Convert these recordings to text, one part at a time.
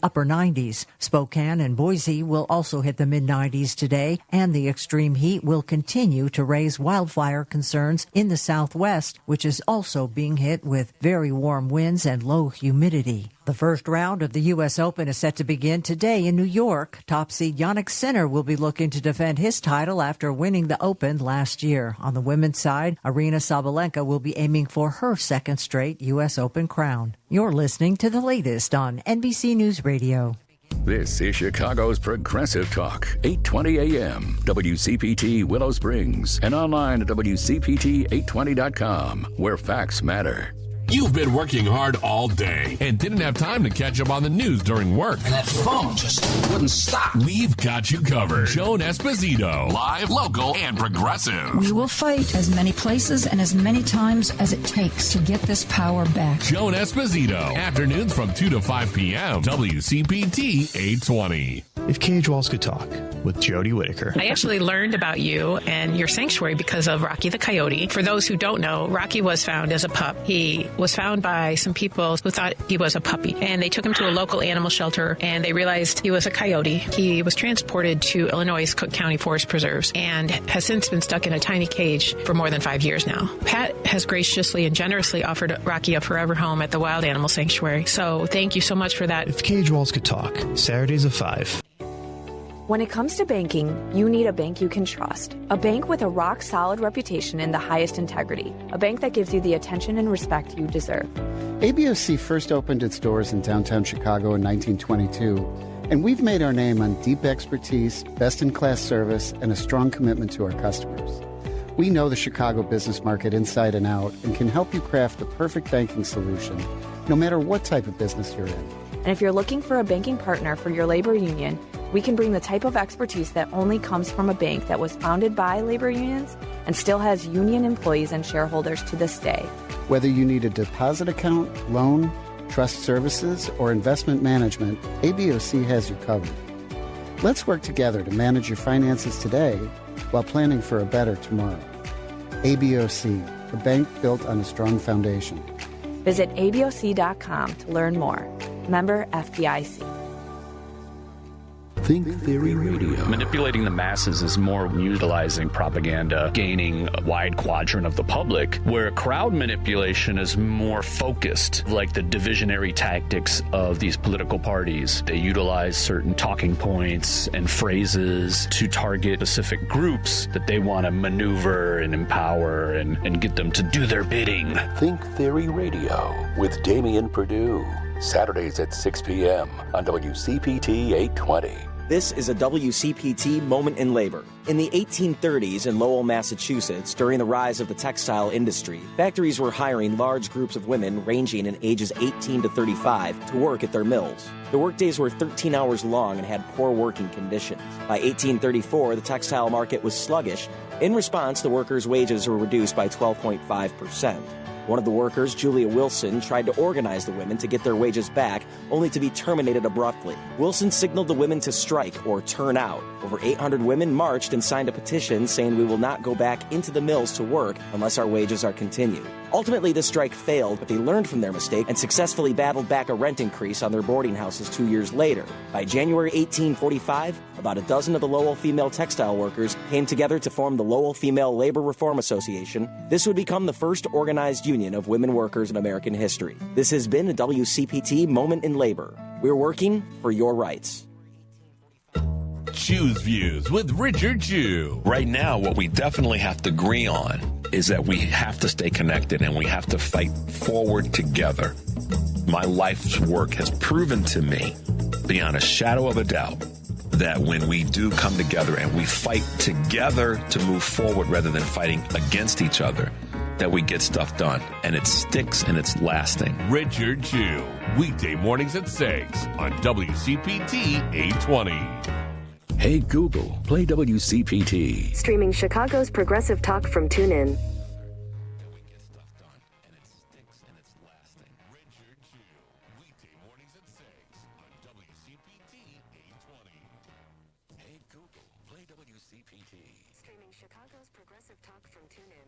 upper 90s. Spokane and Boise will also hit the mid-90s today, and the extreme heat will continue to raise wildfire concerns in the Southwest, which is also being hit with very warm winds and low humidity. The first round of the U.S. Open is set to begin today in New York. Top seed Jannik Sinner will be looking to defend his title after winning the Open last year. On the women's side, Aryna Sabalenka will be aiming for her second straight U.S. Open crown. You're listening to the latest on NBC News Radio. This is Chicago's Progressive Talk, 820 AM, WCPT Willow Springs, and online at WCPT820.com, where facts matter. You've been working hard all day and didn't have time to catch up on the news during work. And that phone just wouldn't stop. We've got you covered. Joan Esposito, live, local, and progressive. We will fight as many places and as many times as it takes to get this power back. Joan Esposito, afternoons from 2 to 5 p.m., WCPT 820. If cage walls could talk, with Jody Whittaker. I actually learned about you and your sanctuary because of Rocky the Coyote. For those who don't know, Rocky was found as a pup. He was found by some people who thought he was a puppy, and they took him to a local animal shelter, and they realized he was a coyote. He was transported to Illinois' Cook County Forest Preserves and has since been stuck in a tiny cage for more than 5 years now. Pat has graciously and generously offered Rocky a forever home at the Wild Animal Sanctuary, so thank you so much for that. If cage walls could talk, Saturdays at 5. When it comes to banking, you need a bank you can trust. A bank with a rock-solid reputation and the highest integrity. A bank that gives you the attention and respect you deserve. ABOC first opened its doors in downtown Chicago in 1922, and we've made our name on deep expertise, best-in-class service, and a strong commitment to our customers. We know the Chicago business market inside and out and can help you craft the perfect banking solution, no matter what type of business you're in. And if you're looking for a banking partner for your labor union, we can bring the type of expertise that only comes from a bank that was founded by labor unions and still has union employees and shareholders to this day. Whether you need a deposit account, loan, trust services, or investment management, ABOC has you covered. Let's work together to manage your finances today while planning for a better tomorrow. ABOC, a bank built on a strong foundation. Visit aboc.com to learn more. Member FDIC. Think Theory Radio. Manipulating the masses is more utilizing propaganda, gaining a wide quadrant of the public, where crowd manipulation is more focused, like the divisionary tactics of these political parties. They utilize certain talking points and phrases to target specific groups that they want to maneuver and empower and get them to do their bidding. Think Theory Radio with Damian Perdue. Saturdays at 6 p.m. on WCPT 820. This is a WCPT moment in labor. In the 1830s in Lowell, Massachusetts, during the rise of the textile industry, factories were hiring large groups of women ranging in ages 18 to 35 to work at their mills. The workdays were 13 hours long and had poor working conditions. By 1834, the textile market was sluggish. In response, the workers' wages were reduced by 12.5%. One of the workers, Julia Wilson, tried to organize the women to get their wages back, only to be terminated abruptly. Wilson signaled the women to strike or turn out. Over 800 women marched and signed a petition saying we will not go back into the mills to work unless our wages are continued. Ultimately, the strike failed, but they learned from their mistake and successfully battled back a rent increase on their boarding houses 2 years later. By January 1845, about a dozen of the Lowell female textile workers came together to form the Lowell Female Labor Reform Association. This would become the first organized union of women workers in American history. This has been a WCPT Moment in Labor. We're working for your rights. Choose Views with Richard Jew. Right now, what we definitely have to agree on is that we have to stay connected and we have to fight forward together. My life's work has proven to me, beyond a shadow of a doubt, that when we do come together and we fight together to move forward rather than fighting against each other, that we get stuff done. And it sticks and it's lasting. Richard Jew, weekday mornings at 6 on WCPT 820. Hey Google, play WCPT. Streaming Chicago's progressive talk from TuneIn. Streaming Chicago's progressive talk from TuneIn.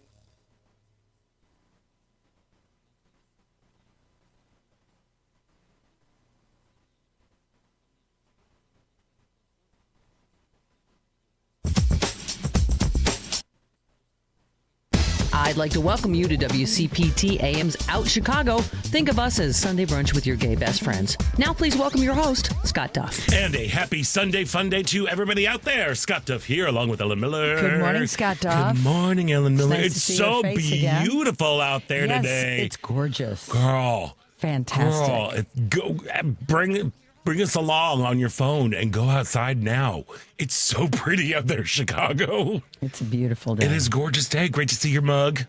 I'd like to welcome you to WCPT AM's Out Chicago. Think of us as Sunday brunch with your gay best friends. Now please welcome your host, Scott Duff. And a happy Sunday fun day to everybody out there. Scott Duff here along with Ellen Miller. Good morning, Scott Duff. Good morning, Ellen Miller. Nice It's to see so your face beautiful out there yes, today. It's gorgeous. Girl. Fantastic. Girl, bring us along on your phone and go outside now. It's so pretty out there, Chicago. It's a beautiful day. It is a gorgeous day. Great to see your mug.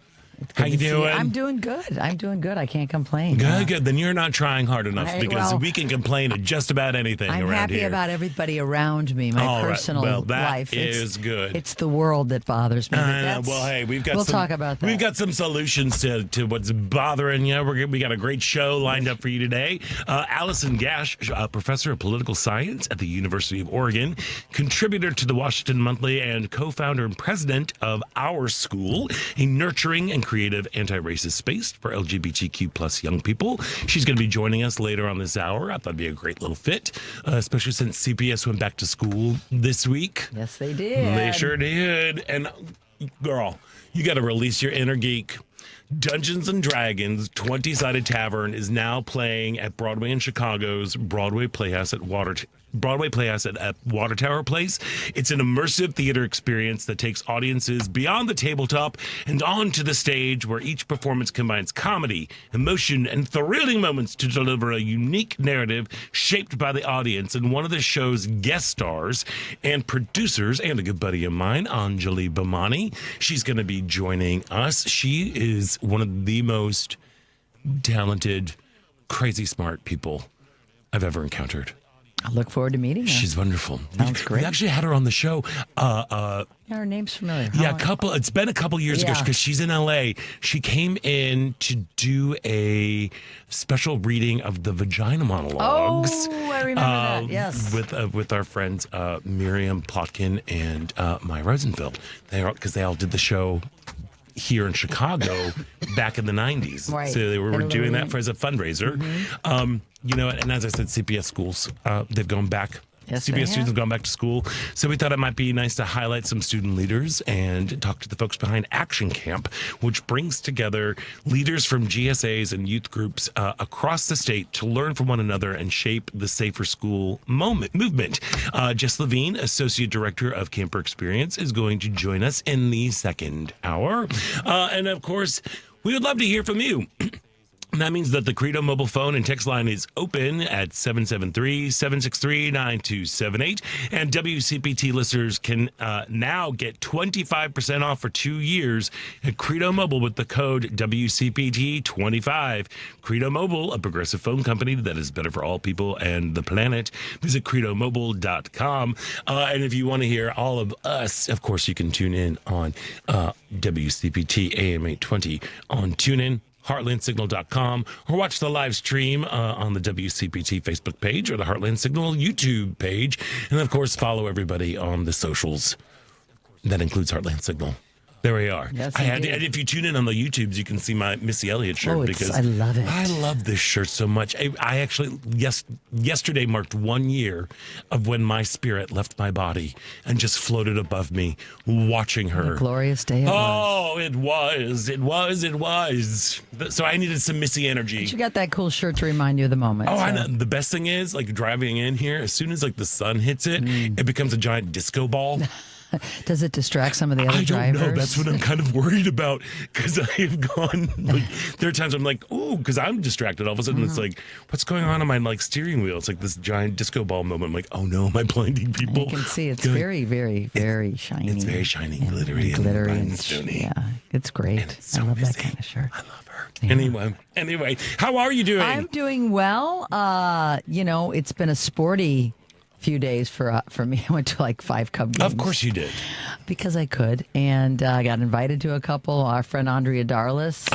How you doing? I'm doing good. I can't complain. Good. Then you're not trying hard enough because we can complain at just about anything around here. I'm happy about everybody around me, my personal well, that life. is good. It's the world that bothers me. Well, hey, we'll talk about that. We've got some solutions to what's bothering you. We got a great show lined up for you today. Alison Gash, professor of political science at the University of Oregon, contributor to the Washington Monthly, and co-founder and president of OurSchool, a nurturing and creative anti-racist space for LGBTQ plus young people. She's going to be joining us later on this hour. I thought it'd be a great little fit, especially since CPS went back to school this week. Yes, they did. They sure did. And girl, you got to release your inner geek. Dungeons and Dragons 20-sided Tavern is now playing at Broadway in Chicago's Broadway Playhouse at Water Tower Place. It's an immersive theater experience that takes audiences beyond the tabletop and onto the stage, where each performance combines comedy, emotion, and thrilling moments to deliver a unique narrative shaped by the audience. And one of the show's guest stars and producers, and a good buddy of mine, Anjali Bhimani, she's going to be joining us. She is one of the most talented, crazy smart people I've ever encountered. I look forward to meeting her. She's wonderful. Sounds great. We actually had her on the show. Yeah, her name's familiar. It's been a couple years ago because she's in LA. She came in to do a special reading of the Vagina Monologues. Oh, I remember that. Yes, with our friends Miriam Plotkin and Maya Rosenfeld. Because they all did the show here in Chicago back in the 90s. Right. So they were doing that as a fundraiser. Mm-hmm. And as I said, CPS schools, they've gone back. Yes, CPS students have gone back to school. So we thought it might be nice to highlight some student leaders and talk to the folks behind Action Camp, which brings together leaders from GSAs and youth groups across the state to learn from one another and shape the safer school movement. Jess Levine, Associate Director of Camper Experience, is going to join us in the second hour. And of course, we would love to hear from you. And that means that the Credo mobile phone and text line is open at 773-763-9278. And WCPT listeners can now get 25% off for 2 years at Credo Mobile with the code WCPT25. Credo Mobile, a progressive phone company that is better for all people and the planet. Visit credomobile.com. And if you want to hear all of us, of course, you can tune in on WCPT AM 820 on TuneIn, heartlandsignal.com, or watch the live stream on the WCPT Facebook page or the Heartland Signal YouTube page. And of course, follow everybody on the socials. That includes Heartland Signal. There we are. Yes, and if you tune in on the YouTubes, you can see my Missy Elliott shirt because I love it. I love this shirt so much. I actually, yesterday marked 1 year of when my spirit left my body and just floated above me, watching her. What a glorious day it was. Oh, it was. So I needed some Missy energy. But you got that cool shirt to remind you of the moment. Oh, I know. The best thing is, like, driving in here, as soon as like the sun hits it, it becomes a giant disco ball. Does it distract some of the other drivers? I don't know. That's what I'm kind of worried about, because I have gone, like, there are times I'm like, oh, because I'm distracted. All of a sudden it's like, what's going on my like steering wheel? It's like this giant disco ball moment. I'm like, oh no, am I blinding people? You can see it's very, very, very shiny. It's very shiny, glittery, and stony. Yeah, it's great. It's so I love busy. that kind of shirt. I love her. Yeah. Anyway, how are you doing? I'm doing well. It's been a sporty few days for me. I went to like 5 Cub games. Of course you did. Because I could. And I got invited to a couple. Our friend Andrea Darlis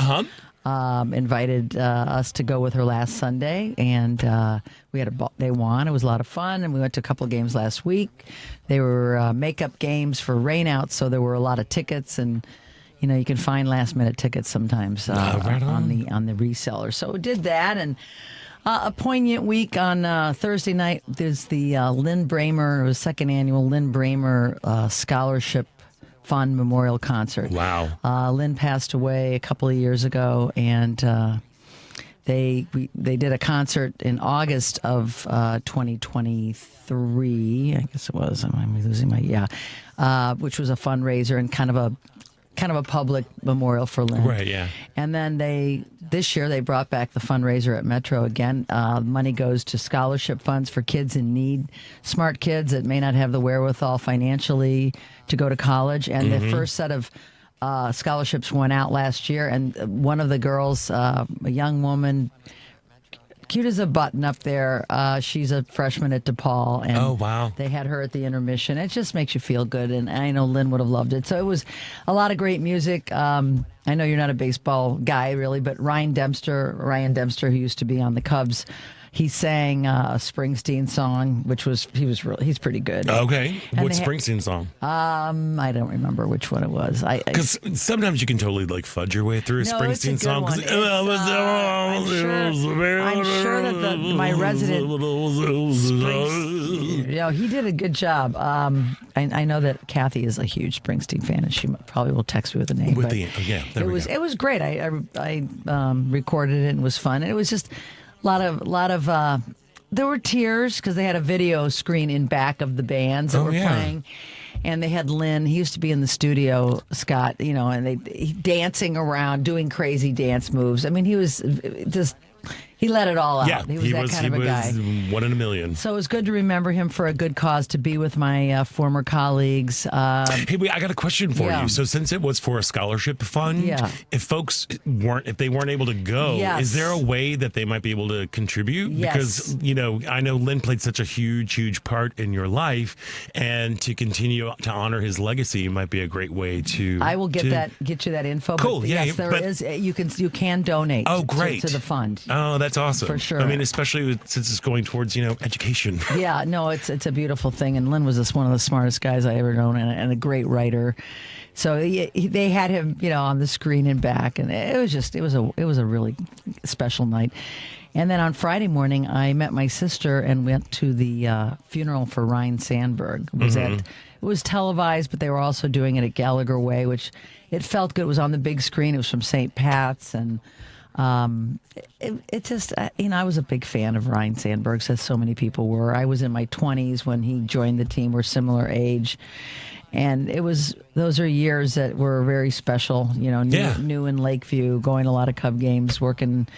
invited us to go with her last Sunday. And they won. It was a lot of fun. And we went to a couple of games last week. They were makeup games for rainouts. So there were a lot of tickets. And, you can find last minute tickets sometimes right on the reseller. So we did that. And a poignant week on Thursday night. There's the Lynn Bramer, second annual Lynn Bramer Scholarship fun memorial concert. Wow. Lynn passed away a couple of years ago, and they did a concert in August of 2023. I guess it was. I'm losing my which was a fundraiser and kind of a public memorial for Lynn. Right. Yeah. And then this year they brought back the fundraiser at Metro again. Money goes to scholarship funds for kids in need, smart kids that may not have the wherewithal financially to go to college. And the first set of scholarships went out last year, and one of the girls, a young woman, cute as a button up there, she's a freshman at DePaul, and oh wow, they had her at the intermission. It just makes you feel good, and I know Lynn would have loved it. So it was a lot of great music. I know you're not a baseball guy really, but Ryan Dempster, who used to be on the Cubs, he sang a Springsteen song, he's pretty good. Okay, what Springsteen song? I don't remember which one it was. Because sometimes you can totally like fudge your way through a Springsteen song. I'm sure that my resident, he did a good job. I know that Kathy is a huge Springsteen fan, and she probably will text me with the name. It was great. I recorded it and it was fun, and it was just. A lot of there were tears because they had a video screen in back of the bands that were playing, and they had Lynn. He used to be in the studio, Scott, and he dancing around, doing crazy dance moves. I mean, he was just. He let it all out. Yeah, he was a guy. One in a million. So it was good to remember him for a good cause, to be with my former colleagues. Hey, I got a question for you. So since it was for a scholarship fund, if folks weren't able to go, is there a way that they might be able to contribute? Yes. Because, I know Lynn played such a huge part in your life, and to continue to honor his legacy might be a great way to. I will get you that info. Cool. But yes, there is. You can donate. Oh, great. To the fund. Oh, that's awesome. For sure. I mean, especially since it's going towards, education. Yeah, no, it's a beautiful thing. And Lynn was one of the smartest guys I ever known, and a great writer. So they had him, on the screen and back, and it was a really special night. And then on Friday morning, I met my sister and went to the funeral for Ryan Sandberg. It was televised, but they were also doing it at Gallagher Way, which it felt good. It was on the big screen. It was from St. Pat's, and it just, I was a big fan of Ryan Sandberg's, as so many people were. I was in my 20s when he joined the team. We're similar age. And those are years that were very special, new in Lakeview, going to a lot of Cub games, working,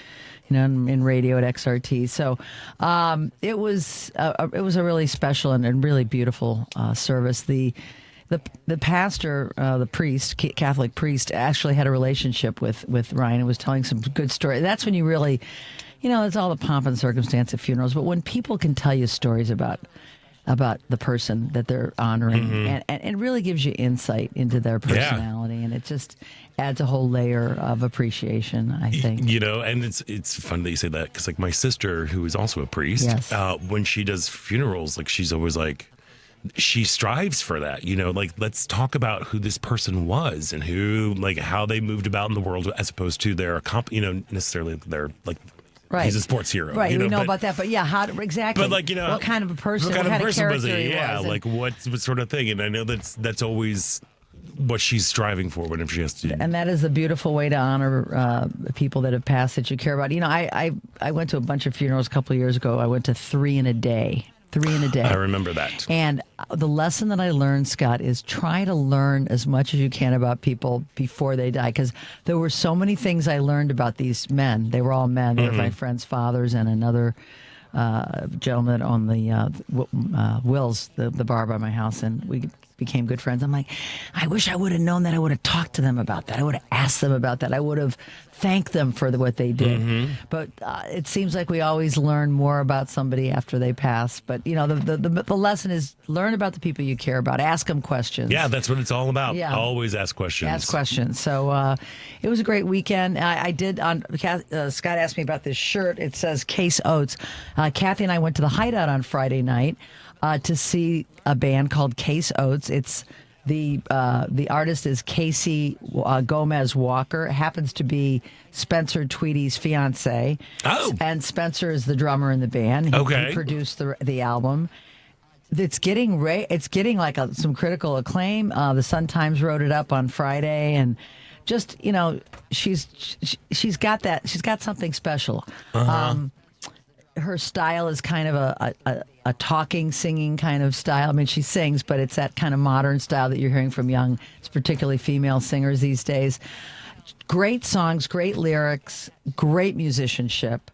in radio at XRT. So it was a really special and really beautiful service. The pastor, the priest, Catholic priest, actually had a relationship with Ryan and was telling some good stories. That's when you really, it's all the pomp and circumstance of funerals. But when people can tell you stories about the person that they're honoring, and it really gives you insight into their personality, and it just adds a whole layer of appreciation, I think. And it's fun that you say that, because like my sister, who is also a priest, when she does funerals, like she's always like, she strives for that, let's talk about who this person was and how they moved about in the world, as opposed to their, necessarily their right. He's a sports hero. Right, we know about that, but how exactly? But what kind of a person? What kind of person was he? Yeah, what sort of thing? And I know that's always what she's striving for whenever she has to. And that is a beautiful way to honor people that have passed that you care about. I went to a bunch of funerals a couple of years ago. I went to 3 in a day. 3 in a day. I remember that. And the lesson that I learned, Scott, is try to learn as much as you can about people before they die. Because there were so many things I learned about these men. They were all men. They were my friends' fathers, and another gentleman on the Will's, the bar by my house. And we became good friends. I'm like, I wish I would have known that. I would have talked to them about that. I would have asked them about that. I would have thanked them for what they did. But it seems like we always learn more about somebody after they pass. But, the lesson is learn about the people you care about. Ask them questions. Yeah, that's what it's all about. Yeah. Always ask questions. Ask questions. So it was a great weekend. I did, Scott asked me about this shirt. It says Case Oates. Kathy and I went to the Hideout on Friday night to see a band called Case Oates. It's the artist is Casey Gomez Walker. It happens to be Spencer Tweedy's fiance. Oh, and Spencer is the drummer in the band. He produced the album. It's getting like some critical acclaim. The Sun-Times wrote it up on Friday, and just she's got that. She's got something special. Her style is kind of a talking, singing kind of style. I mean, she sings, but it's that kind of modern style that you're hearing from young, particularly female singers these days. Great songs, great lyrics, great musicianship.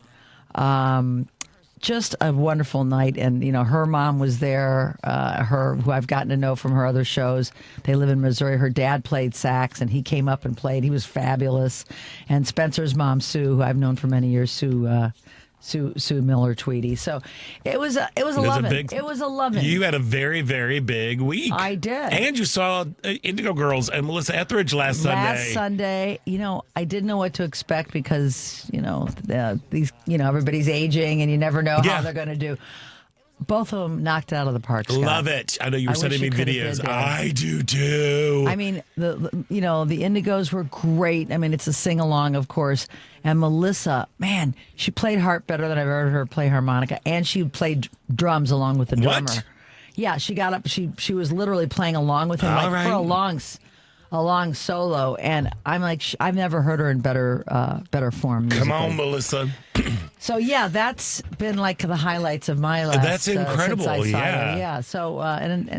Just a wonderful night. And, her mom was there, who I've gotten to know from her other shows. They live in Missouri. Her dad played sax, and he came up and played. He was fabulous. And Spencer's mom, Sue, who I've known for many years, Sue Miller Tweedy. So it was a lovin'. It was a lovin'. You had a very, very big week. I did. And you saw Indigo Girls and Melissa Etheridge last Sunday. Last Sunday, I didn't know what to expect because, everybody's aging and you never know how they're going to do. Both of them knocked it out of the park, Scott. Love it. I know you were sending me videos. I do too. I mean, the Indigos were great. I mean, it's a sing-along, of course. And Melissa, man, she played harp better than I've ever heard her play harmonica. And she played drums along with the drummer. What? Yeah, she got up. She was literally playing along with him for a long solo. And I'm like, I've never heard her in better form musically. Come on, Melissa. So yeah, that's been like the highlights of my life. That's incredible. Since I saw yeah. her. Yeah. So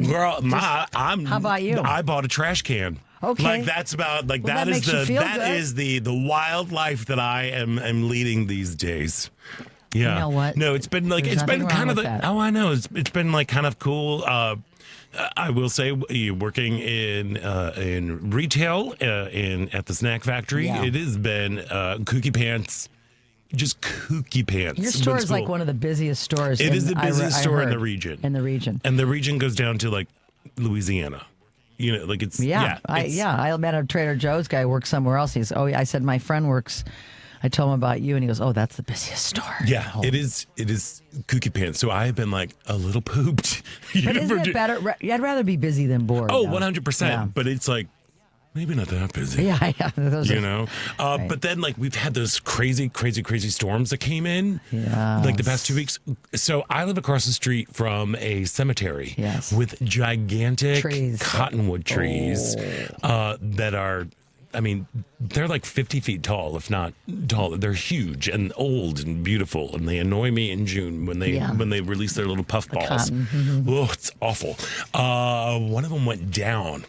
girl, how about you? I bought a trash can. Okay. Like that is the wild life that I am leading these days. Yeah. You know what? No, it's been like There's nothing kind of wrong with that. I know it's been like kind of cool. I will say, working in retail at the snack factory, it has been kooky pants. Just kooky pants. Your store is like one of the busiest stores. It is the busiest store in the region. In the region. And the region goes down to like Louisiana. Like it's I met a Trader Joe's guy who works somewhere else. I said my friend works. I told him about you, and he goes, "Oh, that's the busiest store." Yeah, it is. It is kooky pants. So I have been like a little pooped. But isn't it better? I'd rather be busy than bored. Oh, 100%. But it's like, maybe not that busy. Yeah. Right. But then like we've had those crazy storms that came in like the past 2 weeks. So I live across the street from a cemetery with gigantic cottonwood trees that are, I mean, they're like 50 feet tall, if not taller. They're huge and old and beautiful, and they annoy me in June when they release their little puff balls. Oh, it's awful. One of them went down.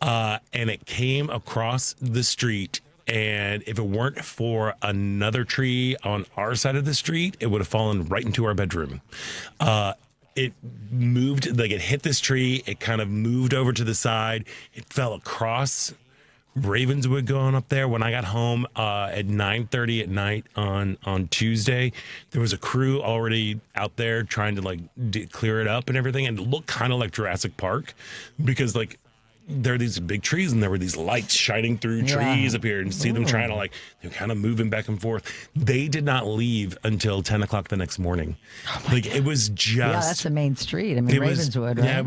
And it came across the street, and if it weren't for another tree on our side of the street, it would have fallen right into our bedroom. It moved, like it hit this tree, it kind of moved over to the side, it fell across Ravenswood going up there. When I got home at 9:30 at night on Tuesday, there was a crew already out there trying to like clear it up and everything, and it looked kind of like Jurassic Park because like there are these big trees and there were these lights shining through trees up here, and see them trying to they're kind of moving back and forth. They did not leave until 10 o'clock the next morning. It was just that's the main street. I mean, Ravenswood, right? Yeah, it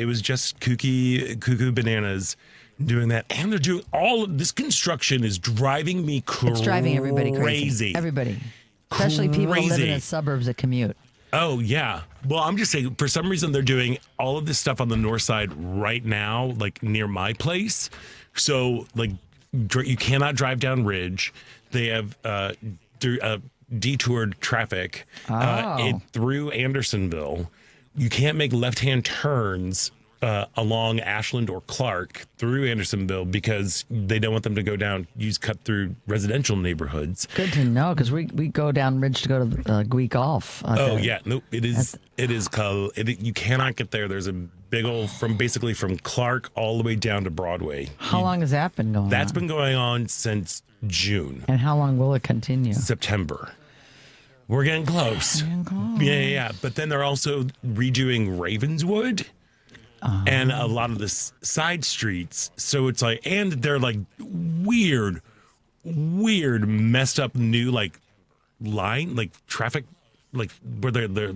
was just cuckoo bananas doing that, and they're doing all of this construction is driving me crazy. It's driving everybody crazy. Everybody, especially people who live in the suburbs that commute. Oh, yeah. Well, I'm just saying, for some reason, they're doing all of this stuff on the north side right now, like near my place. So, like, you cannot drive down Ridge. They have detoured traffic through Andersonville. You can't make left-hand turns along Ashland or Clark through Andersonville because they don't want them to go down, cut through residential neighborhoods. Good to know, because we go down Ridge to go to Glee Golf. Yeah. Nope. It is you cannot get there. There's a big old, from Clark all the way down to Broadway. How long has that been going on? That's been going on since June. And how long will it continue? September. We're getting close. Yeah. But then they're also redoing Ravenswood. And a lot of the side streets. So it's like, and they're like weird, messed up new traffic, where they're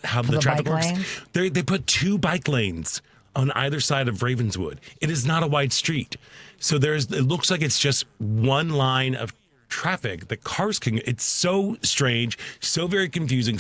how the traffic works. They put 2 bike lanes on either side of Ravenswood. It is not a wide street. So it looks like it's just one line of traffic that cars can. It's so strange, so very confusing,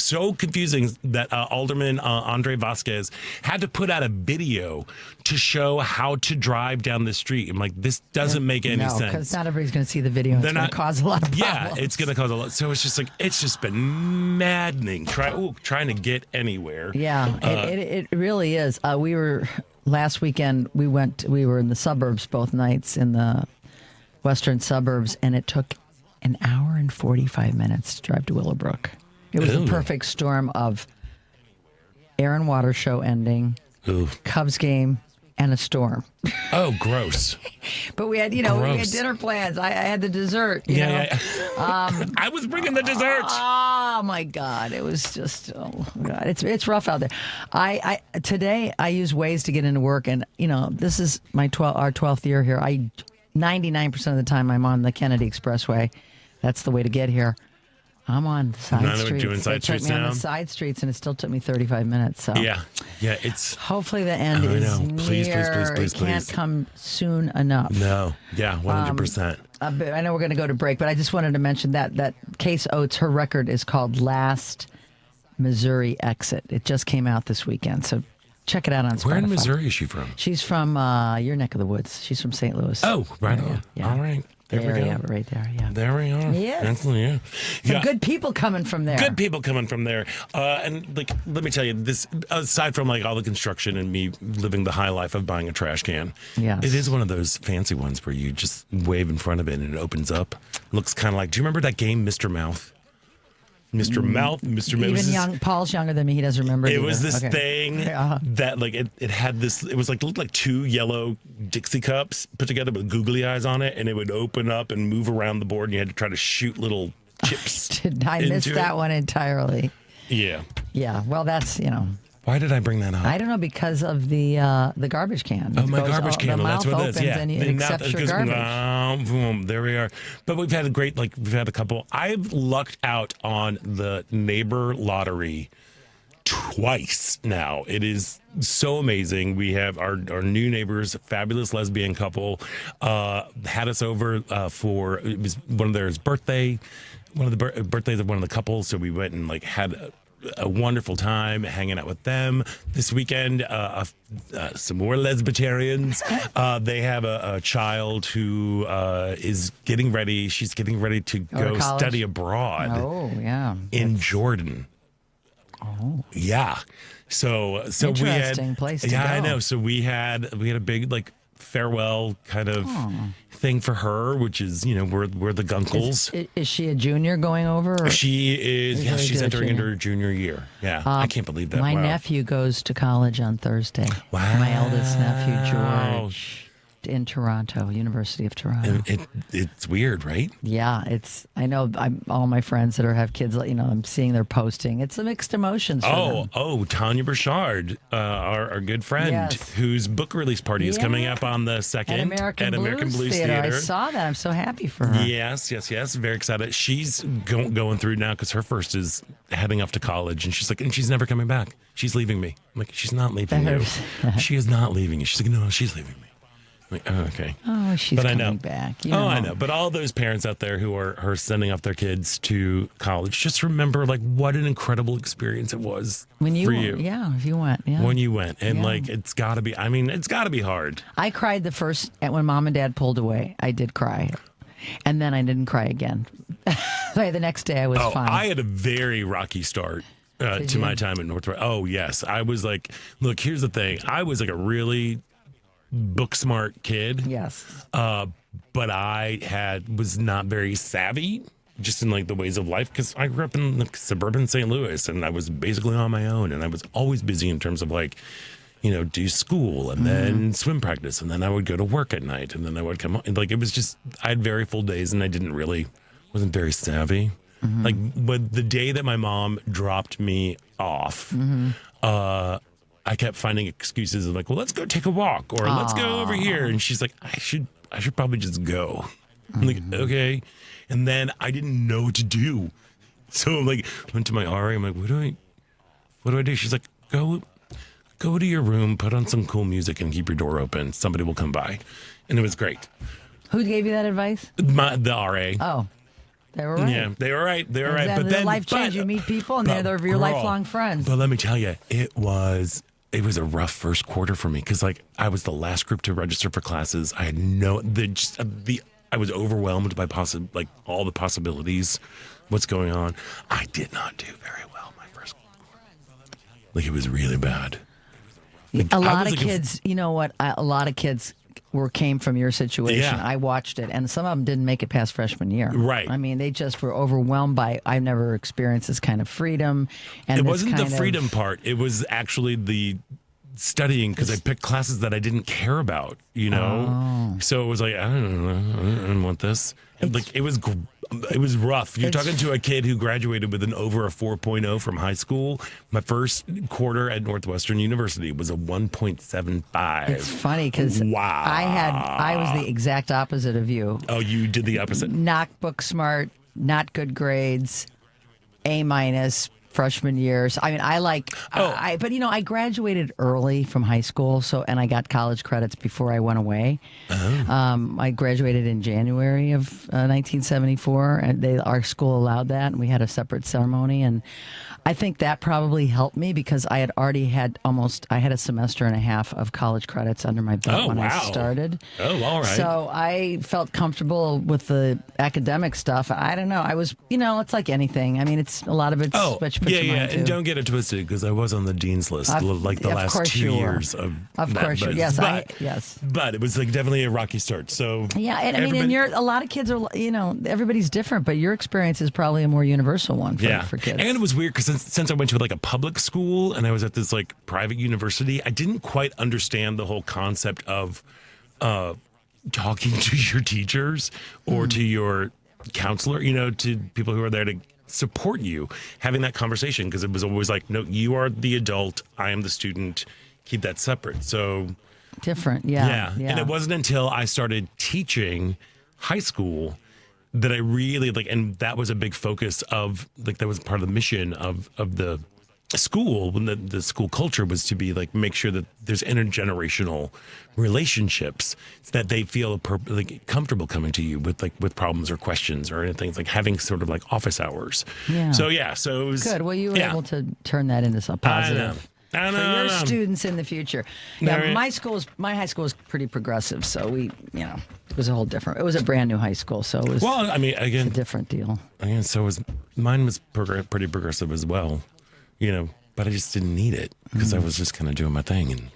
that Alderman Andre Vasquez had to put out a video to show how to drive down the street. I'm like, this doesn't make any sense. Because not everybody's going to see the video. It's going to cause a lot of problems. Yeah, it's going to cause a lot. So it's just like, it's just been maddening trying to get anywhere. Yeah, it really is. We were last weekend. We were in the suburbs both nights in the western suburbs, and it took an hour and 45 minutes to drive to Willowbrook. It was a perfect storm of air and water show ending, Cubs game, and a storm. Oh, gross. But we had, we had dinner plans. I had the dessert. You know? I was bringing the dessert. Oh my God. It was just, oh God. It's rough out there. Today I use Waze to get into work, and this is our 12th year here. 99% of the time I'm on the Kennedy Expressway. That's the way to get here. I'm on the side streets. Doing side streets now. On the side streets, and it still took me 35 minutes. So it's hopefully the end is near. Please. It can't come soon enough. No, 100%. I know we're going to go to break, but I just wanted to mention that Case Oates, her record is called Last Missouri Exit. It just came out this weekend, so check it out on Spotify. Where in Missouri is she from? She's from your neck of the woods. She's from St. Louis. Oh, right on. Yeah. All right. There we go. Right there, yeah. There we are. Yes. Excellent, Some good people coming from there. Good people coming from there. And let me tell you, this, aside from all the construction and me living the high life of buying a trash can, it is one of those fancy ones where you just wave in front of it and it opens up. Looks kind of like, do you remember that game, Mr. Mouth? Mr. Mouth. Even Paul's younger than me. He doesn't remember it. It was this thing that it had this. It was looked like two yellow Dixie cups put together with googly eyes on it, and it would open up and move around the board, and you had to try to shoot little chips. I missed that one entirely. Yeah. Yeah. Well, that's Why did I bring that up? I don't know, because of the garbage can. Oh, my garbage can. That's what it is. Yeah. And it accepts your garbage. Boom, there we are. But we've had a couple. I've lucked out on the neighbor lottery twice now. It is so amazing. We have our new neighbors, a fabulous lesbian couple, had us over for, it was one of their birthday, one of the birthdays of one of the couples. So we went and had a wonderful time hanging out with them this weekend. Some more lesbitarians. They have a child who is getting ready. She's getting ready to go study abroad. Oh, yeah. In Jordan. Oh. Yeah. So interesting place to go. I know. So we had a big farewell kind of thing for her, which is we're the Gunkles. Is she a junior going over? Or? She is. Yeah, she's entering into her junior year. Yeah, I can't believe that. My nephew goes to college on Thursday. Wow. My eldest nephew George in Toronto, University of Toronto. It's weird, right? Yeah, I know. All my friends that have kids. I'm seeing they're posting. It's a mixed emotions. For them. Tanya Burchard, our good friend, whose book release party is coming up on the 2nd at American Blues Theater. I saw that. I'm so happy for her. Yes. Very excited. She's going through now because her first is heading off to college, and she's like, and she's never coming back. She's leaving me. I'm like, she's not leaving you. She is not leaving you. She's like, no, she's leaving me. Okay. Oh, she's coming back. I know. But all those parents out there who are sending off their kids to college, just remember what an incredible experience it was for you. Yeah, if you went. Yeah. When you went. And it's got to be, it's got to be hard. I cried when Mom and Dad pulled away. I did cry. And then I didn't cry again. The next day I was fine. I had a very rocky start. To my time at Northwest. Oh, yes. I was look, here's the thing. I was a really book smart kid. Yes. But I was not very savvy just in the ways of life, because I grew up in suburban St. Louis, and I was basically on my own, and I was always busy in terms of do school and then swim practice, and then I would go to work at night, and then I would come home. It was just, I had very full days, and I wasn't very savvy. But the day that my mom dropped me off, I kept finding excuses of well, let's go take a walk, or let's go over here. And she's like, I should probably just go. I'm like, okay. And then I didn't know what to do. So went to my RA. I'm like, what do I do? She's like, go to your room, put on some cool music, and keep your door open. Somebody will come by. And it was great. Who gave you that advice? The RA. Oh. They were right. Yeah, they were right. They were And right. then But the then life change. You meet people, and they're your girl, lifelong friends. But let me tell you, it was a rough first quarter for me because I was the last group to register for classes. I had I was overwhelmed by all the possibilities. What's going on? I did not do very well my first quarter. It was really bad. A lot of kids, you know what? A lot of kids came from your situation. Yeah. I watched it, and some of them didn't make it past freshman year. Right. I mean, they just were overwhelmed by. I've never experienced this kind of freedom. And it this wasn't the kind freedom of, part. It was actually the studying because I picked classes that I didn't care about. So it was like I don't want this. And it was rough. You're talking to a kid who graduated with an over a 4.0 from high school. My first quarter at Northwestern University was a 1.75. It's funny because wow. I was the exact opposite of you. Oh, you did the opposite. Not book smart, not good grades, A- freshman years. I mean, but I graduated early from high school, and I got college credits before I went away. Oh. I graduated in January of 1974, and our school allowed that, and we had a separate ceremony, and I think that probably helped me because I had already had a semester and a half of college credits under my belt when I started. Oh, all right. So I felt comfortable with the academic stuff. I don't know. I was, it's like anything. I mean, it's a lot of it's what you put your mind to. And don't get it twisted because I was on the dean's list the last 2 years of course, yes, yes. But it was definitely a rocky start. So yeah, and a lot of kids are, everybody's different, but your experience is probably a more universal one for kids. And it was weird because since I went to a public school and I was at this private university, I didn't quite understand the whole concept of talking to your teachers or to your counselor, to people who are there to support you, having that conversation, because it was always no, you are the adult, I am the student, keep that separate. So different, yeah. And it wasn't until I started teaching high school that I really and that was a big focus of that was part of the mission of the school, when the school culture was to be make sure that there's intergenerational relationships so that they feel comfortable coming to you with problems or questions or anything, having sort of office hours. Yeah. So it was good. Well, you were able to turn that into something positive. I know. For your students in the future. Yeah, my high school was pretty progressive, so we, it was a whole different. It was a brand new high school, so it was. Well, I mean, again, it's a different deal. Again, so mine was pretty progressive as well, but I just didn't need it because I was just kind of doing my thing and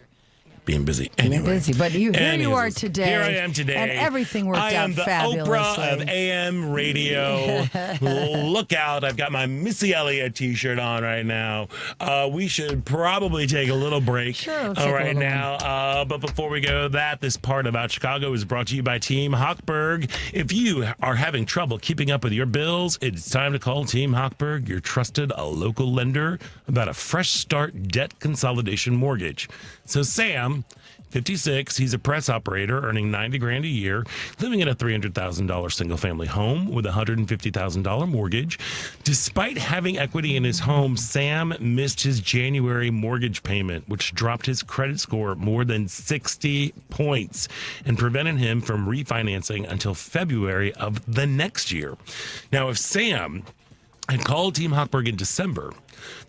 being busy. Anyway, busy, but here you are today. Here I am today, and everything worked out fabulously. I am the Oprah of AM radio. Look out! I've got my Missy Elliott T-shirt on right now. We should probably take a little break. Sure. Right now. But before we go, this part about Chicago is brought to you by Team Hochberg. If you are having trouble keeping up with your bills, it's time to call Team Hochberg, your trusted local lender, about a fresh start debt consolidation mortgage. So Sam, 56, he's a press operator earning $90,000 a year, living in a $300,000 single-family home with a $150,000 mortgage. Despite having equity in his home, Sam missed his January mortgage payment, which dropped his credit score more than 60 points and prevented him from refinancing until February of the next year. Now, if Sam had called Team Hochberg in December,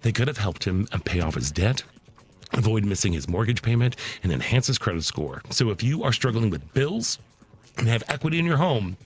they could have helped him pay off his debt, avoid missing his mortgage payment, and enhance his credit score. So if you are struggling with bills and have equity in your home,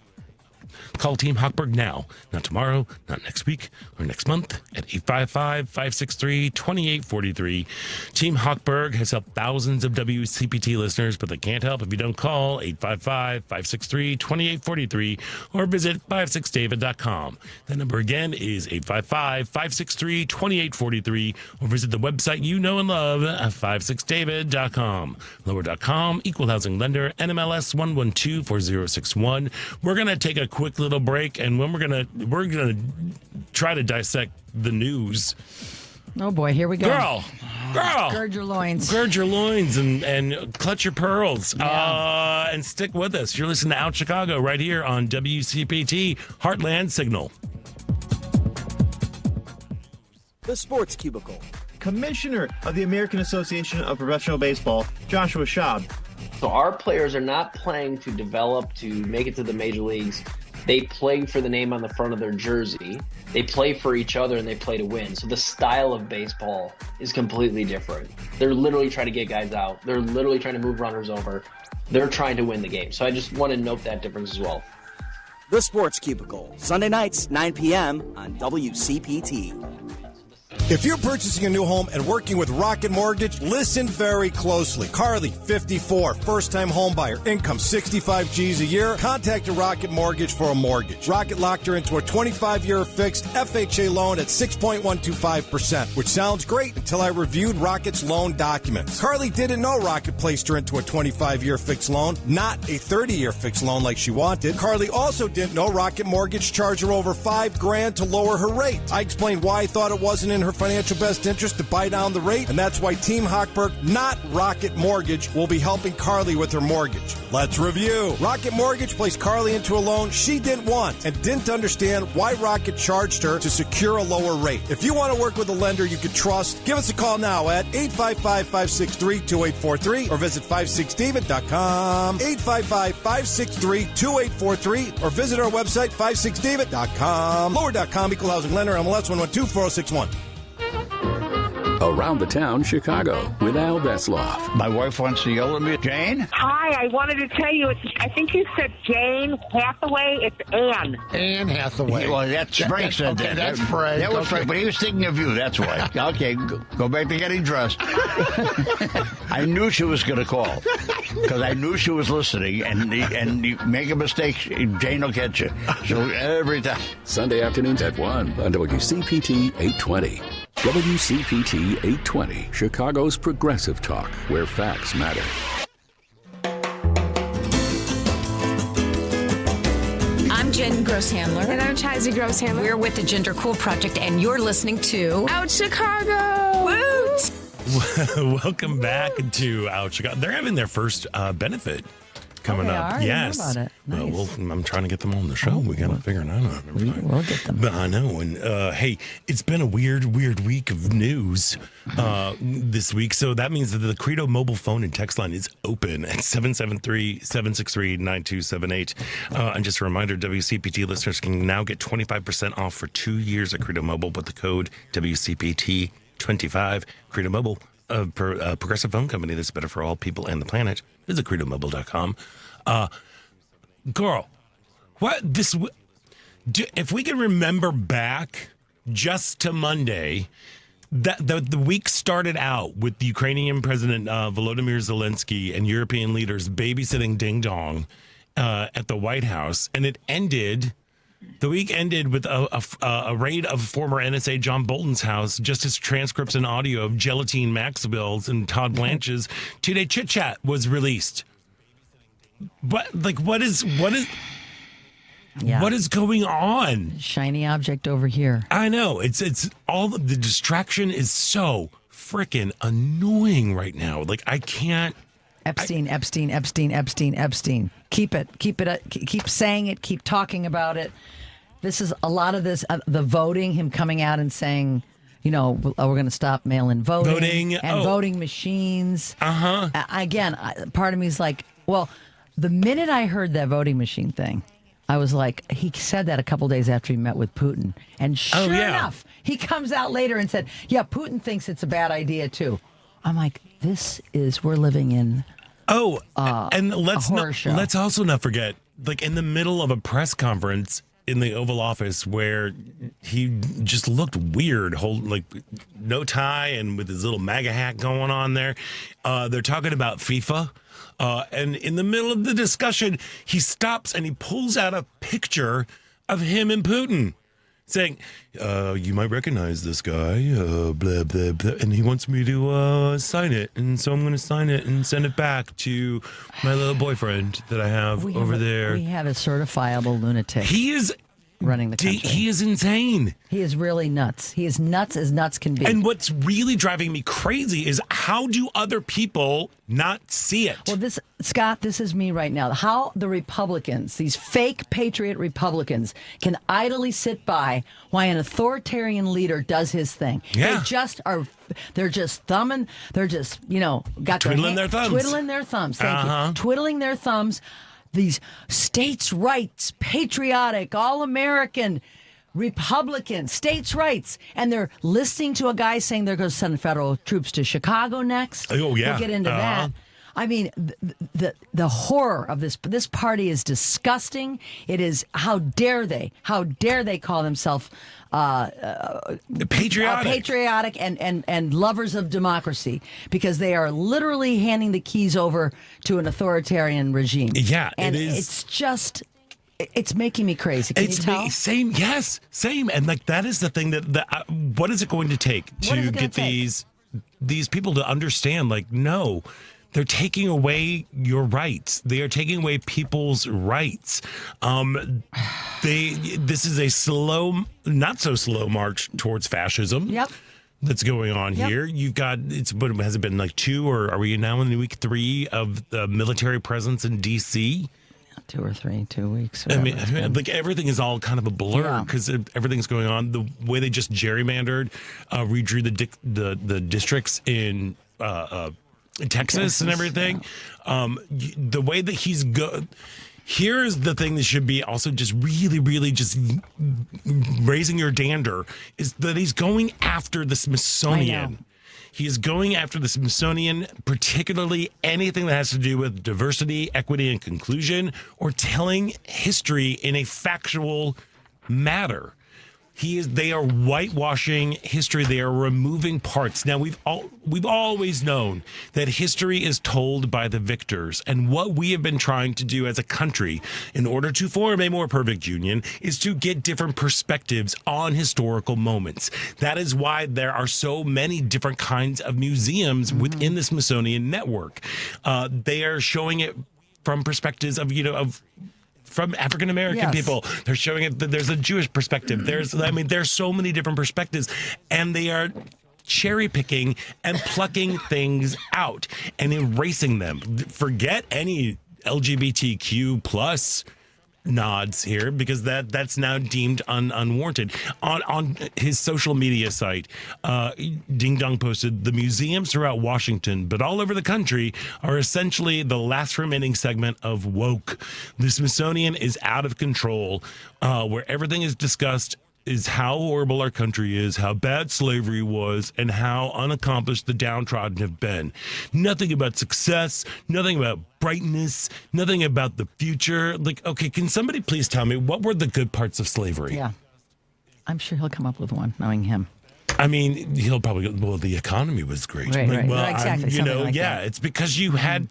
call Team Hochberg now. Not tomorrow, not next week, or next month at 855-563-2843. Team Hochberg has helped thousands of WCPT listeners, but they can't help if you don't call 855-563-2843 or visit 56david.com. That number again is 855-563-2843 or visit the website you know and love at 56david.com. Lower.com, equal housing lender, NMLS 1124061. We're going to take a quick little break, and when we're gonna try to dissect the news. Oh boy, here we go. Girl, gird your loins, and clutch your pearls, and stick with us. You're listening to Out Chicago right here on WCPT Heartland Signal. The Sports Cubicle. Commissioner of the American Association of Professional Baseball, Joshua Schaub. So our players are not playing to develop to make it to the major leagues. They play for the name on the front of their jersey. They play for each other and they play to win. So the style of baseball is completely different. They're literally trying to get guys out. They're literally trying to move runners over. They're trying to win the game. So I just want to note that difference as well. The Sports Cubicle, Sunday nights, 9 p.m. on WCPT. If you're purchasing a new home and working with Rocket Mortgage, listen very closely. Carly, 54, first-time home buyer, income 65 G's a year, contacted Rocket Mortgage for a mortgage. Rocket locked her into a 25-year fixed FHA loan at 6.125%, which sounds great until I reviewed Rocket's loan documents. Carly didn't know Rocket placed her into a 25-year fixed loan, not a 30-year fixed loan like she wanted. Carly also didn't know Rocket Mortgage charged her over $5,000 to lower her rate. I explained why I thought it wasn't in her financial best interest to buy down the rate, and that's why Team Hochberg, not Rocket Mortgage, will be helping Carly with her mortgage. Let's review. Rocket Mortgage placed Carly into a loan she didn't want and didn't understand why Rocket charged her to secure a lower rate. If you want to work with a lender you can trust, give us a call now at 855-563-2843 or visit 56david.com, 855-563-2843 or visit our website 56david.com. Lower.com, equal housing lender, MLS 112-4061. Around the Town, Chicago, with Al Besloff. My wife wants to yell at me. Jane? Hi, I wanted to tell you, I think you said Jane Hathaway. It's Anne. Anne Hathaway. Well, that's Frank said that. That's Frank. That was Frank, but he was thinking of you, that's why. Okay, go back to getting dressed. I knew she was going to call because I knew she was listening, and you make a mistake, Jane will catch you. So every time. Sunday afternoons at 1 on WCPT 820. WCPT 820, Chicago's progressive talk, where facts matter. I'm Jen Grosshandler. And I'm Chazzy Grosshandler. We're with the Gender Cool Project, and you're listening to Out Chicago! Woot! Welcome back to Out Chicago. They're having their first benefit coming up. Yes. I know about it. Nice. Well, I'm trying to get them on the show. We got to figure it out. We'll get them. But I know. And hey, it's been a weird week of news this week. So that means that the Credo mobile phone and text line is open at 773-763-9278. And just a reminder, WCPT listeners can now get 25% off for 2 years at Credo Mobile with the code WCPT25. Credo Mobile, a progressive phone company that's better for all people and the planet. Visit credomobile.com. Girl, if we can remember back just to Monday, that the week started out with the Ukrainian President Volodymyr Zelensky and European leaders babysitting Ding Dong at the White House, and it ended. The week ended with a raid of former NSA John Bolton's house, just as transcripts and audio of Gelatine Maxwell's and Todd Blanche's two-day chit-chat was released. What is going on? Shiny object over here. I know. It's all the distraction is so freaking annoying right now. Like, I can't. Epstein. Keep saying it. Keep talking about it. This is a lot of this, the voting, him coming out and saying, we're going to stop mail-in voting and voting machines. Again, part of me is like, well, the minute I heard that voting machine thing, I was like, he said that a couple days after he met with Putin. And sure enough, he comes out later and said, yeah, Putin thinks it's a bad idea too. I'm like, we're living in and show. Let's also not forget, like, in the middle of a press conference in the Oval Office where he just looked weird, no tie and with his little MAGA hat going on there. They're talking about FIFA. And in the middle of the discussion, he stops and he pulls out a picture of him and Putin, saying, you might recognize this guy, blah, blah, blah, and he wants me to sign it. And so I'm going to sign it and send it back to my little boyfriend that I have over there. We have a certifiable lunatic. He is running the country. He is insane. He is really nuts. He is nuts as nuts can be. And what's really driving me crazy is how do other people not see it? Well, Scott, this is me right now. How the Republicans, these fake patriot Republicans, can idly sit by while an authoritarian leader does his thing. Yeah. They're just thumbing. They're just, twiddling their thumbs. Twiddling their thumbs. Thank you. Twiddling their thumbs. these states' rights, patriotic, all-American, Republican, states' rights. And they're listening to a guy saying they're going to send federal troops to Chicago next. Oh, yeah. We'll get into that. I mean, the horror of this party is disgusting. It is, how dare they call themselves patriotic and lovers of democracy, because they are literally handing the keys over to an authoritarian regime. Yeah, and it is. It's just, it's making me crazy. Can you tell? Same. And like, that is the thing that what is it going to take to get these people to understand? Like, no. They're taking away your rights. They are taking away people's rights. This is a slow, not so slow march towards fascism. Yep. That's going on here. You've got, has it been like 2, or are we now in week 3 of the military presence in D.C.? 2 or 3, 2 weeks. I mean, like, everything is all kind of a blur because everything's going on. The way they just gerrymandered, redrew the districts in Texas and everything. The way that he's here's the thing that should be also just really, really just raising your dander, is that he's going after the Smithsonian. He is going after the Smithsonian, particularly anything that has to do with diversity, equity, and inclusion, or telling history in a factual matter. They are whitewashing history. They are removing parts. Now, we've always known that history is told by the victors. And what we have been trying to do as a country in order to form a more perfect union is to get different perspectives on historical moments. That is why there are so many different kinds of museums within the Smithsonian network. They are showing it from perspectives from African American people. They're showing it that there's a Jewish perspective. There's so many different perspectives, and they are cherry picking and plucking things out and erasing them. Forget any LGBTQ plus nods here, because that's now deemed unwarranted. On his social media site, Ding Dong posted, the museums throughout Washington, but all over the country, are essentially the last remaining segment of woke. The Smithsonian is out of control, where everything is discussed is how horrible our country is, how bad slavery was, and how unaccomplished the downtrodden have been. Nothing about success, nothing about brightness, nothing about the future. Like, okay, can somebody please tell me, what were the good parts of slavery? Yeah. I'm sure he'll come up with one, knowing him. I mean, he'll probably go, well, the economy was great. Right. Well, exactly. It's because you had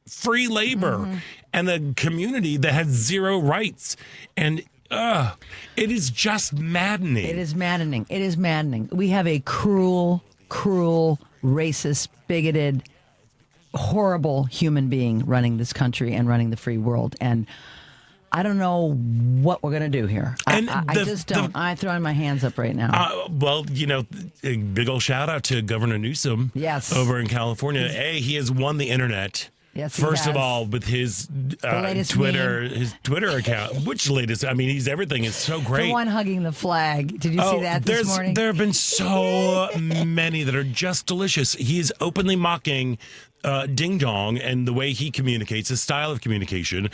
free labor and a community that had zero rights. And it is just maddening. It is maddening. We have a cruel, racist, bigoted, horrible human being running this country and running the free world. And I don't know what we're going to do here. I just don't. I'm throwing my hands up right now. A big old shout out to Governor Newsom over in California. He has won the internet. Yes, first of all, with his Twitter account. Which latest? I mean, everything is so great. The one hugging the flag. Did you see that this morning? There have been so many that are just delicious. He is openly mocking Ding Dong and the way he communicates, his style of communication.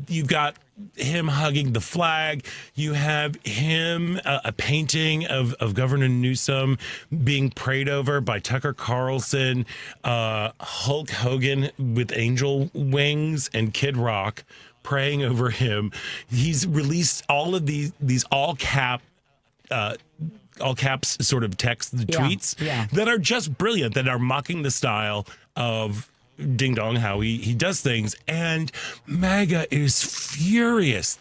You've got him hugging the flag. You have him, a painting of Governor Newsom being prayed over by Tucker Carlson, Hulk Hogan with angel wings, and Kid Rock praying over him. He's released all of these all caps sort of text tweets that are just brilliant, that are mocking the style of Ding Dong, how he does things. And MAGA is furious.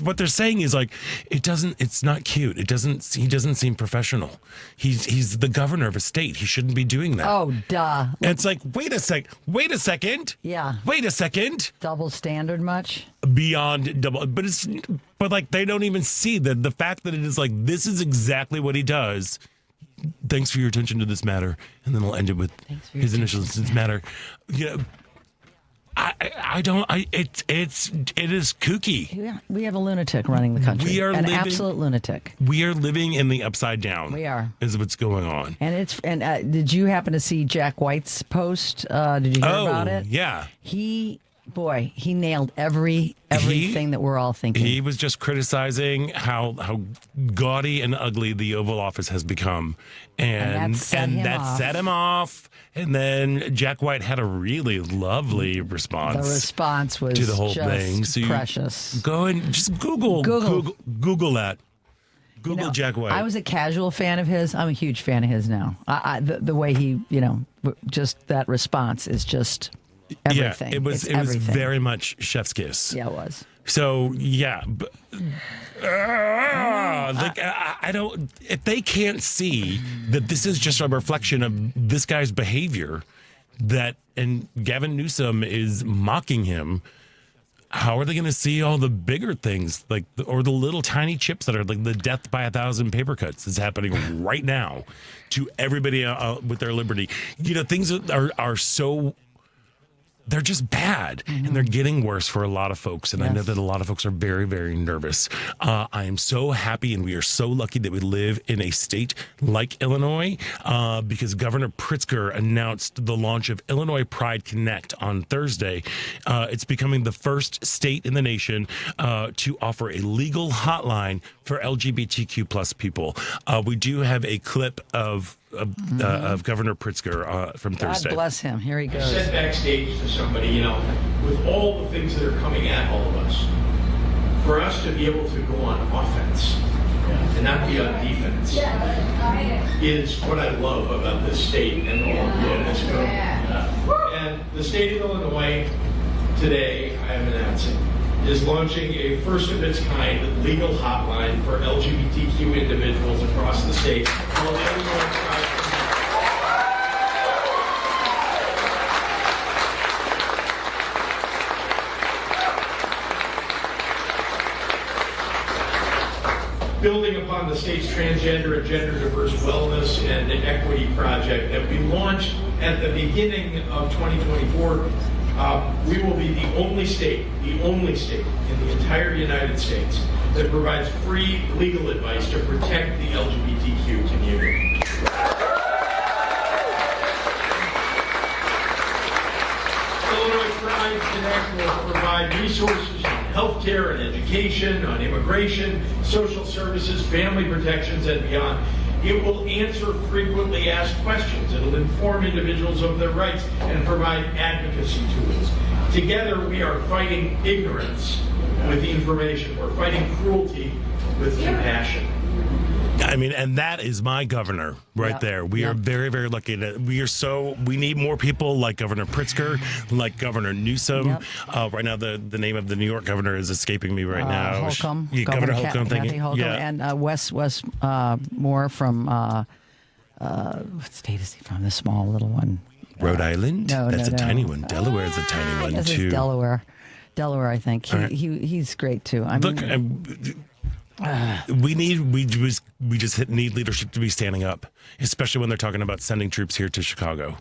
What they're saying is like, it's not cute. He doesn't seem professional. He's the governor of a state. He shouldn't be doing that. Oh, duh. And it's like, wait a second. Yeah. Wait a second. Double standard much? Beyond double, but like, they don't even see the fact that it is like, this is exactly what he does. Thanks for your attention to this matter, and then I'll end it with his initials. This matter. It is kooky. Yeah, we have a lunatic running the country. We are an absolute lunatic. We are living in the upside down. We are. Is what's going on. And did you happen to see Jack White's post? Did you hear about it? Yeah. He Boy, he nailed everything that we're all thinking. He was just criticizing how gaudy and ugly the Oval Office has become. And that set him off. And then Jack White had a really lovely response. The response was to the whole just thing. So precious. Go and just Google that. Google Jack White. I was a casual fan of his. I'm a huge fan of his now. The way he, just that response is just everything. Yeah, it was very much chef's kiss. Yeah, it was. So yeah, I don't. If they can't see that this is just a reflection of this guy's behavior, and Gavin Newsom is mocking him, how are they going to see all the bigger things, or the little tiny chips that are like the death by 1,000 paper cuts that's happening right now to everybody with their liberty? Things are so. They're just bad, and they're getting worse for a lot of folks. And I know that a lot of folks are very, very nervous. I am so happy, and we are so lucky that we live in a state like Illinois, because Governor Pritzker announced the launch of Illinois Pride Connect on Thursday. It's becoming the first state in the nation to offer a legal hotline for LGBTQ plus people. We do have a clip of Governor Pritzker from Thursday. God bless him. Here he goes. I said backstage to somebody, with all the things that are coming at all of us, for us to be able to go on offense and not be on defense is what I love about this state and all of this government. And the state of Illinois today, I am announcing, is launching a first of its kind legal hotline for LGBTQ individuals across the state called Illinois Pride. Building upon the state's transgender and gender diverse wellness and equity project that we launched at the beginning of 2024, we will be the only state in the entire United States that provides free legal advice to protect the LGBTQ community. Illinois Pride Connect will provide resources on healthcare and education, on immigration, social services, family protections, and beyond. It will answer frequently asked questions. It'll inform individuals of their rights and provide advocacy tools. Together, we are fighting ignorance with information. We're fighting cruelty with compassion. I mean, and that is my governor right there. We are very, very lucky. We need more people like Governor Pritzker, like Governor Newsom. Right now, the name of the New York governor is escaping me right now. Holcomb. Governor Holcomb. Kathy Holcomb. And Wes Moore from, what state is he from? The small little one. Rhode Island? That's a tiny one. Delaware is a tiny one, this too. Is Delaware, I think. He's great, too. We just need leadership to be standing up, especially when they're talking about sending troops here to Chicago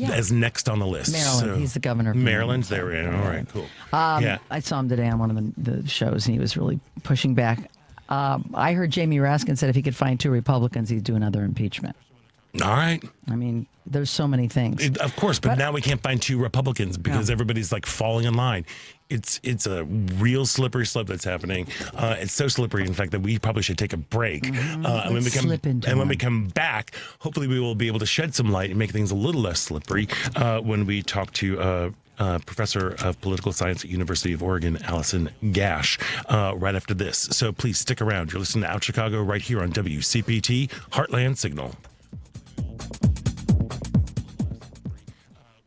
as next on the list. Maryland, he's the governor of Maryland's there. All right, cool. I saw him today on one of the shows, and he was really pushing back. I heard Jamie Raskin said if he could find 2 Republicans, he'd do another impeachment. All right. I mean, there's so many things. Of course, but now we can't find 2 Republicans because everybody's like falling in line. It's a real slippery slope that's happening. It's so slippery, in fact, that we probably should take a break. And when we come back, hopefully we will be able to shed some light and make things a little less slippery when we talk to Professor of Political Science at University of Oregon, Alison Gash, right after this. So please stick around. You're listening to Out Chicago right here on WCPT, Heartland Signal.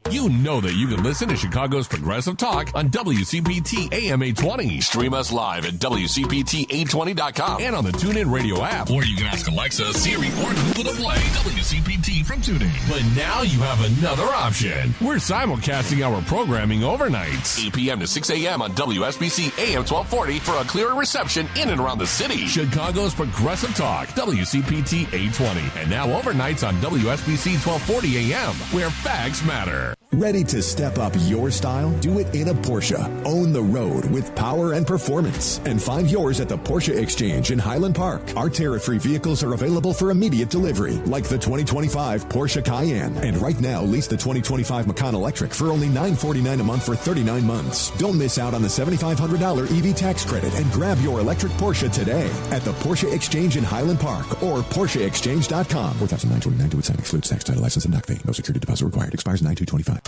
You know that you can listen to Chicago's Progressive Talk on WCPT AM 820. Stream us live at WCPT820.com and on the TuneIn Radio app. Or you can ask Alexa, Siri, or Google to play WCPT from TuneIn. But now you have another option. We're simulcasting our programming overnights. 8 p.m. to 6 a.m. on WSBC AM 1240 for a clearer reception in and around the city. Chicago's Progressive Talk, WCPT 820. And now overnights on WSBC 1240 AM, where facts matter. Ready to step up your style? Do it in a Porsche. Own the road with power and performance. And find yours at the Porsche Exchange in Highland Park. Our tariff-free vehicles are available for immediate delivery, like the 2025 Porsche Cayenne. And right now, lease the 2025 Macan Electric for only $949 a month for 39 months. Don't miss out on the $7,500 EV tax credit and grab your electric Porsche today at the Porsche Exchange in Highland Park or PorscheExchange.com. $4,929 to its sign excludes tax, title, license, and doc fee. No security deposit required. Expires 9/2/25.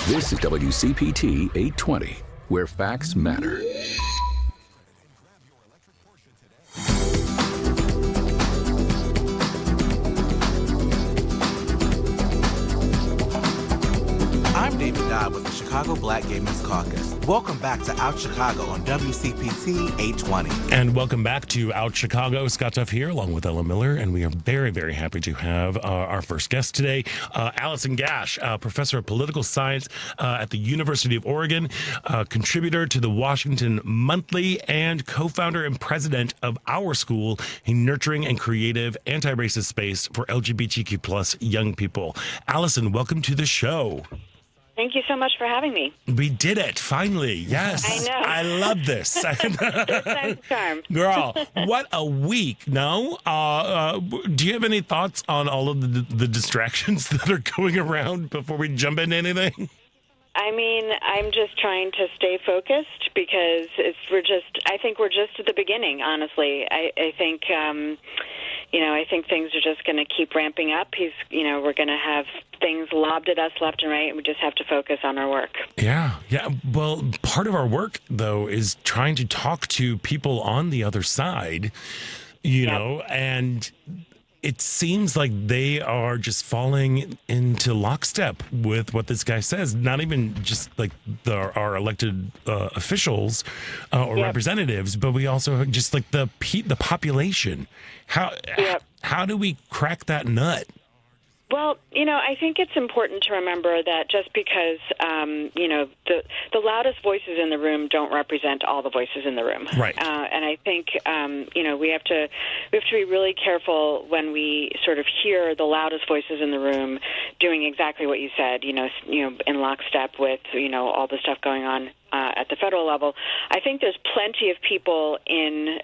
This is WCPT 820, where facts matter. I'm David Dodd with the Chicago Black Gay Men's Caucus. Welcome back to Out Chicago on WCPT 820. And welcome back to Out Chicago. Scott Duff here, along with Ella Miller, and we are very, very happy to have our first guest today, Alison Gash, professor of political science at the University of Oregon, contributor to the Washington Monthly, and co-founder and president of OurSchool, a nurturing and creative anti-racist space for LGBTQ plus young people. Alison, welcome to the show. Thank you so much for having me. We did it, finally. Yes. I know. I love this. Third time's a charm. Girl, what a week, no? Do you have any thoughts on all of the distractions that are going around before we jump into anything? I mean, I'm just trying to stay focused because I think we're just at the beginning, honestly. I think, I think things are just going to keep ramping up. We're going to have things lobbed at us left and right, and we just have to focus on our work. Yeah. Well, part of our work, though, is trying to talk to people on the other side, know, and it seems like they are just falling into lockstep with what this guy says. Not even just like our elected officials or representatives, but we also have just like the population. How do we crack that nut? Well, I think it's important to remember that just because, the loudest voices in the room don't represent all the voices in the room. Right. And I think, we have to be really careful when we sort of hear the loudest voices in the room doing exactly what you said, in lockstep with, all the stuff going on at the federal level. I think there's plenty of people in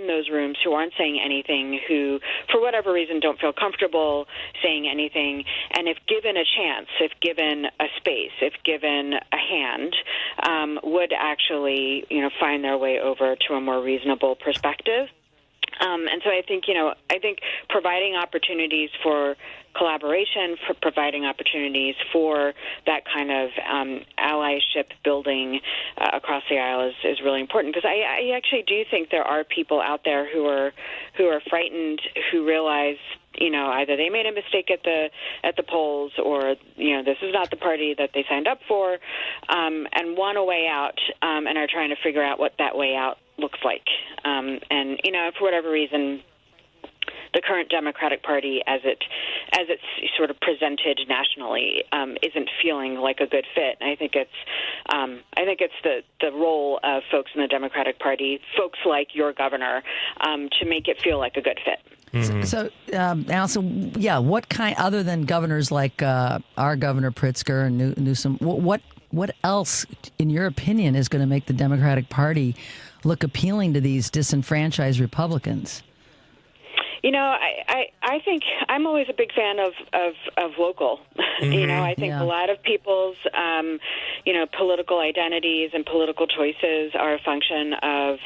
those rooms who aren't saying anything, who, for whatever reason, don't feel comfortable saying anything. And if given a chance, if given a space, if given a hand, would actually, find their way over to a more reasonable perspective. And so I think providing opportunities for collaboration, for providing opportunities for that kind of allyship building across the aisle is really important, because I actually do think there are people out there who are frightened, who realize either they made a mistake at the polls, or this is not the party that they signed up for, and want a way out, and are trying to figure out what that way out looks like. And for whatever reason, the current Democratic Party, as it's sort of presented nationally, isn't feeling like a good fit. And I think it's the role of folks in the Democratic Party, folks like your governor, to make it feel like a good fit. Mm-hmm. So, Alison, what kind, other than governors like our Governor Pritzker and Newsom, what else, in your opinion, is going to make the Democratic Party look appealing to these disenfranchised Republicans? I think I'm always a big fan of local. Mm-hmm. I think a lot of people's, political identities and political choices are a function of,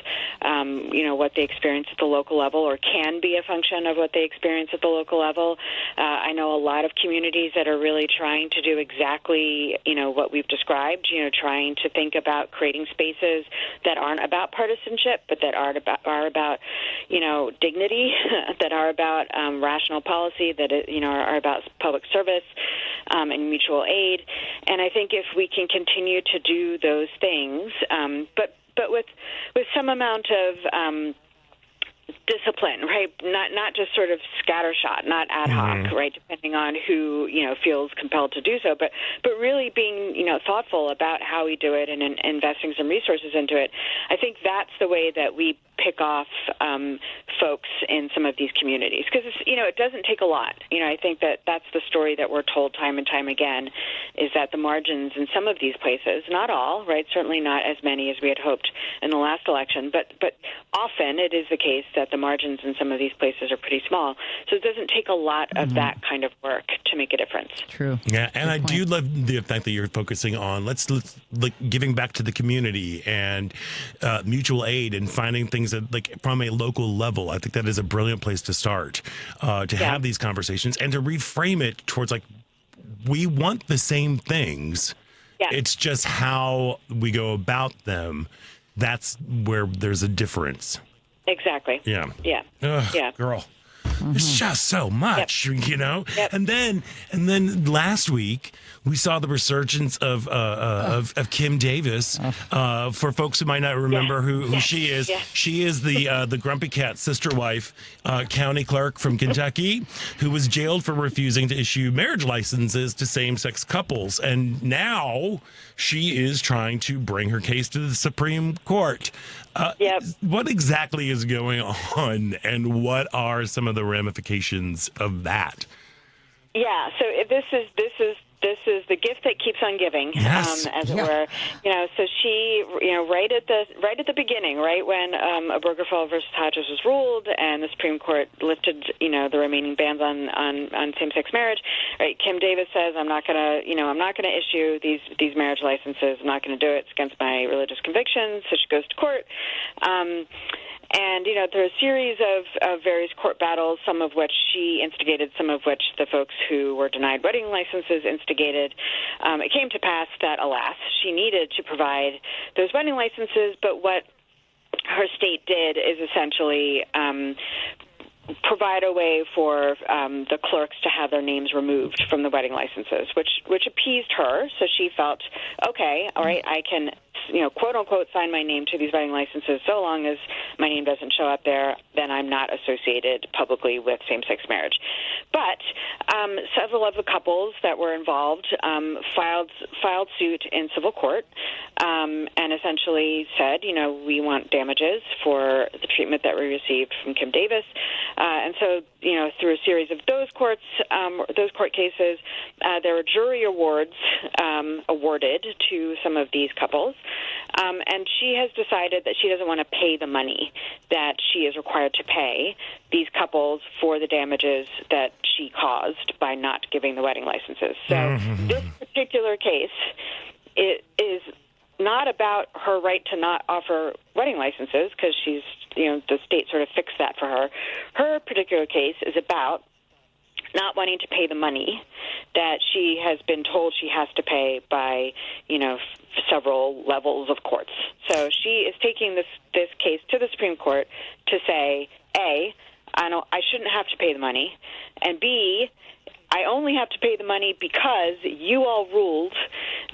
what they experience at the local level, or can be a function of what they experience at the local level. I know a lot of communities that are really trying to do exactly, what we've described, trying to think about creating spaces that aren't about partisanship, but that are about dignity, that are about rational policy, that are about public service and mutual aid. And I think if we can continue to do those things, but with some amount of discipline, right? Not just sort of scattershot, not ad hoc, right? Depending on who feels compelled to do so, but really being thoughtful about how we do it and investing some resources into it. I think that's the way that we pick off folks in some of these communities, because it doesn't take a lot. I think that's the story that we're told time and time again, is that the margins in some of these places, not all, right, certainly not as many as we had hoped in the last election, but often it is the case that the margins in some of these places are pretty small. So it doesn't take a lot of that kind of work to make a difference. True. Yeah, and I do love the fact that you're focusing on let's like giving back to the community and mutual aid and finding things that like from a local level. I think that is a brilliant place to start to have these conversations and to reframe it towards like we want the same things. Yeah. It's just how we go about them. That's where there's a difference. Exactly. Yeah. Yeah. Ugh, yeah. Girl. It's just so much, Yep. And then last week we saw the resurgence of Kim Davis. For folks who might not remember who she is, she is the Grumpy Cat sister wife, county clerk from Kentucky, who was jailed for refusing to issue marriage licenses to same-sex couples, and now she is trying to bring her case to the Supreme Court. What exactly is going on, and what are some of the ramifications of that? Yeah, so this is the gift that keeps on giving, as it were. So she, right at the beginning, right when Obergefell versus Hodges was ruled, and the Supreme Court lifted, the remaining bans on same-sex marriage. Right, Kim Davis says, I'm not gonna issue these marriage licenses. I'm not gonna do it. It's against my religious convictions. So she goes to court. And, there are a series of various court battles, some of which she instigated, some of which the folks who were denied wedding licenses instigated. It came to pass that, alas, she needed to provide those wedding licenses, but what her state did is essentially provide a way for the clerks to have their names removed from the wedding licenses, which appeased her. So she felt, okay, all right, I can, quote unquote, sign my name to these wedding licenses so long as my name doesn't show up there, then I'm not associated publicly with same-sex marriage. But several of the couples that were involved filed suit in civil court and essentially said, we want damages for the treatment that we received from Kim Davis. And so, through a series of those court cases, there were jury awards awarded to some of these couples. And she has decided that she doesn't want to pay the money that she is required to pay these couples for the damages that she caused by not giving the wedding licenses. So this particular case is not about her right to not offer wedding licenses, because she's, the state sort of fixed that for her. Her particular case is about not wanting to pay the money that she has been told she has to pay by, several levels of courts. So she is taking this case to the Supreme Court to say, A, I shouldn't have to pay the money, and B, I only have to pay the money because you all ruled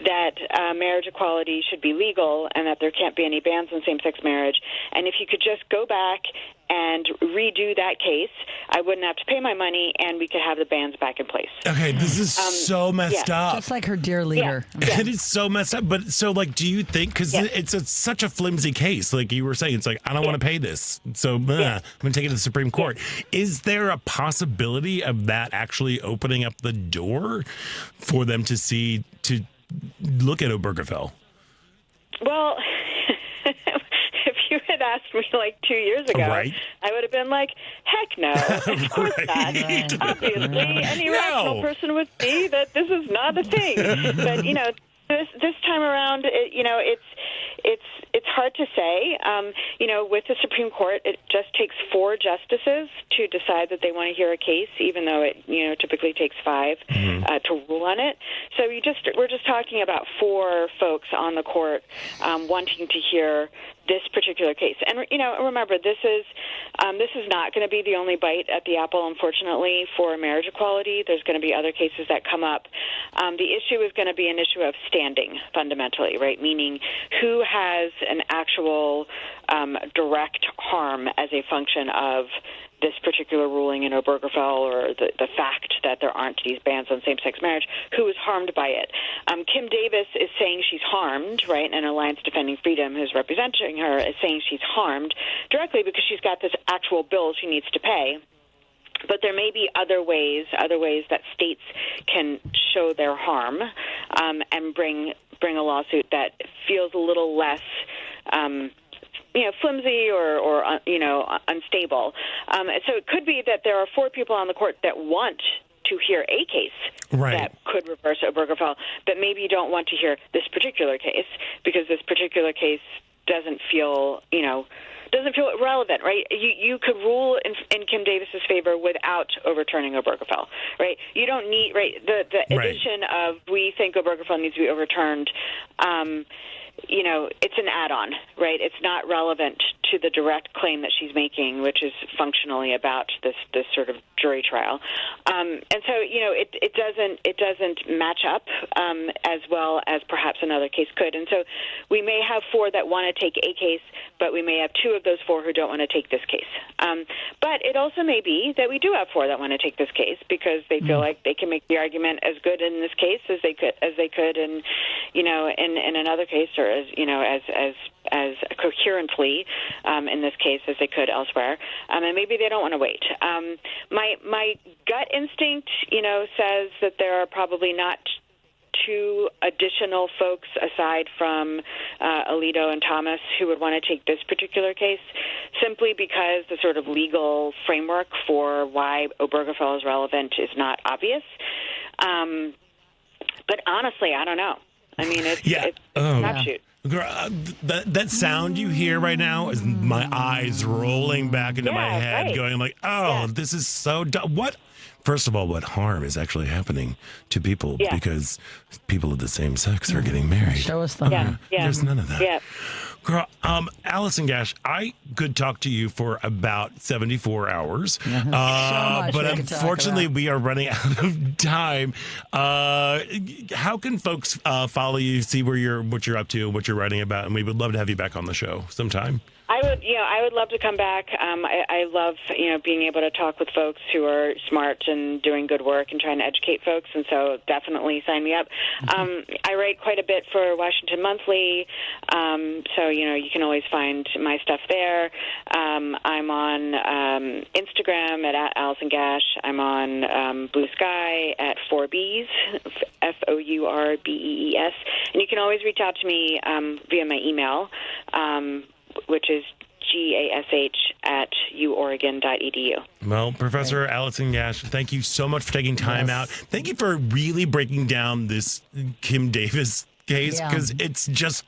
that marriage equality should be legal and that there can't be any bans on same-sex marriage. And if you could just go back and redo that case, I wouldn't have to pay my money, and we could have the bans back in place. Okay, this is so messed up. Just like her dear leader. Yeah. It is so messed up. But so, do you think, because it's such a flimsy case, like you were saying, it's like, I don't want to pay this, so I'm going to take it to the Supreme Court. Is there a possibility of that actually opening up the door for them to look at Obergefell? Well, if you had asked me 2 years ago, I would have been like, heck no, of course not. Obviously, any rational person would see that this is not a thing. But, this time around, it's hard to say. With the Supreme Court, it just takes 4 justices to decide that they want to hear a case, even though it typically takes 5 to rule on it. So we're just talking about 4 folks on the court wanting to hear this particular case. And remember, this is not going to be the only bite at the apple, unfortunately, for marriage equality. There's going to be other cases that come up. The issue is going to be an issue of standing, fundamentally, right? Meaning who has an actual direct harm as a function of this particular ruling in Obergefell or the fact that there aren't these bans on same-sex marriage, who is harmed by it. Kim Davis is saying she's harmed, right, and Alliance Defending Freedom, who's representing her, is saying she's harmed directly because she's got this actual bill she needs to pay. But there may be other ways that states can show their harm and bring a lawsuit that feels a little less flimsy or unstable. So it could be that there are 4 people on the court that want to hear a case that could reverse Obergefell, but maybe you don't want to hear this particular case because this particular case doesn't feel relevant, right? You could rule in Kim Davis's favor without overturning Obergefell, right? You don't need, the addition of we think Obergefell needs to be overturned, it's an add-on, right? It's not relevant to the direct claim that she's making, which is functionally about this sort of jury trial. And so, it doesn't match up as well as perhaps another case could. And so we may have 4 that want to take a case, but we may have 2 of those 4 who don't want to take this case. But it also may be that we do have 4 that want to take this case because they feel like they can make the argument as good in this case as they could in another case, or as coherently in this case as they could elsewhere, and maybe they don't want to wait. My gut instinct, says that there are probably not 2 additional folks aside from Alito and Thomas who would want to take this particular case, simply because the sort of legal framework for why Obergefell is relevant is not obvious. But honestly, I don't know. I mean, it's crapshoot. Girl, that sound you hear right now is my eyes rolling back into my head, going like, this is so dumb. What? First of all, what harm is actually happening to people because people of the same sex are getting married? Show us the harm. There's none of that. Yeah. Girl, Alison Gash, I could talk to you for about 74 hours, but unfortunately we are running out of time. How can folks follow you, see what you're up to, what you're writing about, and we would love to have you back on the show sometime. I would love to come back. I love, being able to talk with folks who are smart and doing good work and trying to educate folks, and so definitely sign me up. I write quite a bit for Washington Monthly, so, you can always find my stuff there. I'm on Instagram at Alison Gash. I'm on Blue Sky at 4Bs, FOURBEES, and you can always reach out to me via my email, which is gash@uoregon.edu. Well, Professor Alison Gash, thank you so much for taking time out. Thank you for really breaking down this Kim Davis case, because it's just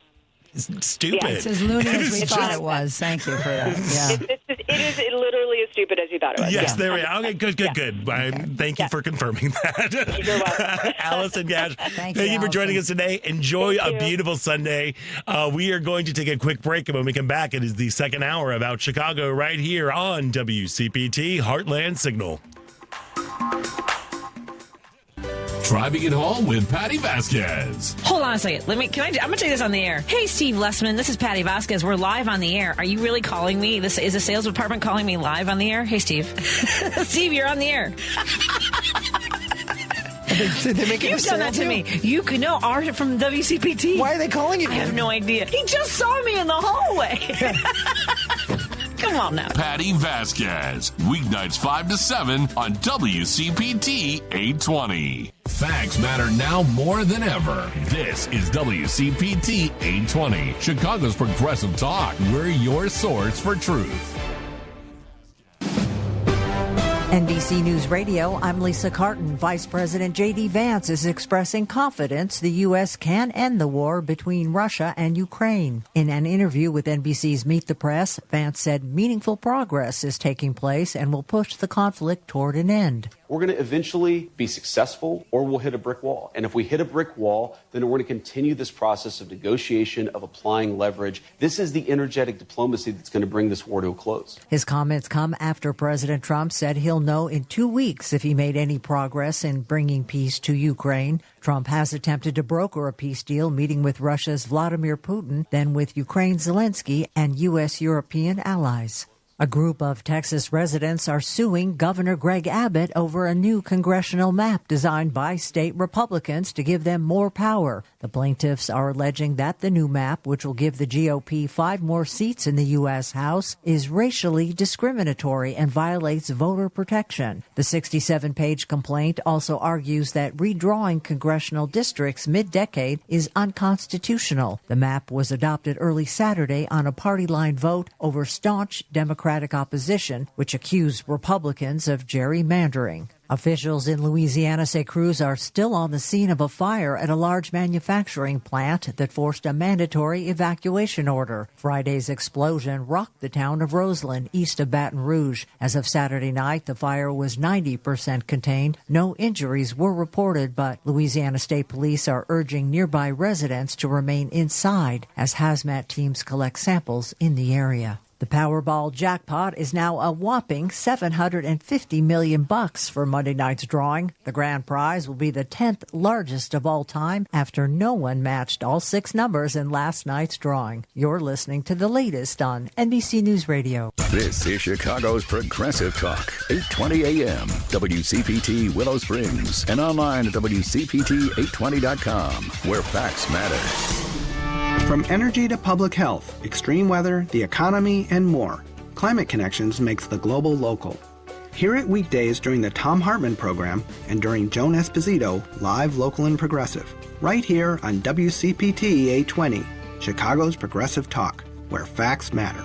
stupid. Yeah, it's as loony as we thought it was. Thank you for that. Yeah. It is literally as stupid as you thought it was. Yes, there we are. Okay, good. Thank you for confirming that. You're welcome. Alison Gash, thank you for Allison. joining us today. Enjoy a beautiful Sunday. We are going to take a quick break, and when we come back, it is the second hour of Out Chicago right here on WCPT Heartland Signal. Driving it home with Patty Vasquez. Hold on a second. I'm going to take this on the air. Hey, Steve Lessman, this is Patty Vasquez. We're live on the air. Are you really calling me? Is the sales department calling me live on the air? Hey, Steve. Steve, you're on the air. Did they make You've done that to me. You could know Art from WCPT. Why are they calling you? I have no idea. He just saw me in the hallway. Come on now. Patty Vasquez. Weeknights 5 to 7 on WCPT 820. Facts matter now more than ever. This is WCPT 820, Chicago's Progressive Talk. We're your source for truth. NBC News Radio, I'm Lisa Carton. Vice President J.D. Vance is expressing confidence the U.S. can end the war between Russia and Ukraine. In an interview with NBC's Meet the Press, Vance said meaningful progress is taking place and will push the conflict toward an end. we're going to eventually be successful or we'll hit a brick wall. And if we hit a brick wall, then we're going to continue this process of negotiation, of applying leverage. This is the energetic diplomacy that's going to bring this war to a close. His comments come after President Trump said he'll know in 2 weeks if he made any progress in bringing peace to Ukraine. Trump has attempted to broker a peace deal, meeting with Russia's Vladimir Putin, then with Ukraine's Zelensky and U.S. European allies. A group of Texas residents are suing Governor Greg Abbott over a new congressional map designed by state Republicans to give them more power. The plaintiffs are alleging that the new map, which will give the GOP 5 more seats in the U.S. House, is racially discriminatory and violates voter protection. The 67-page complaint also argues that redrawing congressional districts mid-decade is unconstitutional. The map was adopted early Saturday on a party-line vote over staunch Democratic opposition, which accused Republicans of gerrymandering. Officials in Louisiana say crews are still on the scene of a fire at a large manufacturing plant that forced a mandatory evacuation order. Friday's explosion rocked the town of Roseland, east of Baton Rouge. As of Saturday night, the fire was 90% contained. No injuries were reported, but Louisiana State Police are urging nearby residents to remain inside as hazmat teams collect samples in the area. The Powerball jackpot is now a whopping $750 million for Monday night's drawing. The grand prize will be the 10th largest of all time after no one matched all 6 numbers in last night's drawing. You're listening to the latest on NBC News Radio. This is Chicago's Progressive Talk, 820 AM, WCPT Willow Springs, and online at WCPT820.com, where facts matter. From energy to public health, extreme weather, the economy, and more, Climate Connections makes the global local. Hear it weekdays during the Tom Hartman program and during Joan Esposito, live, local, and progressive. Right here on WCPT 820, Chicago's Progressive Talk, where facts matter.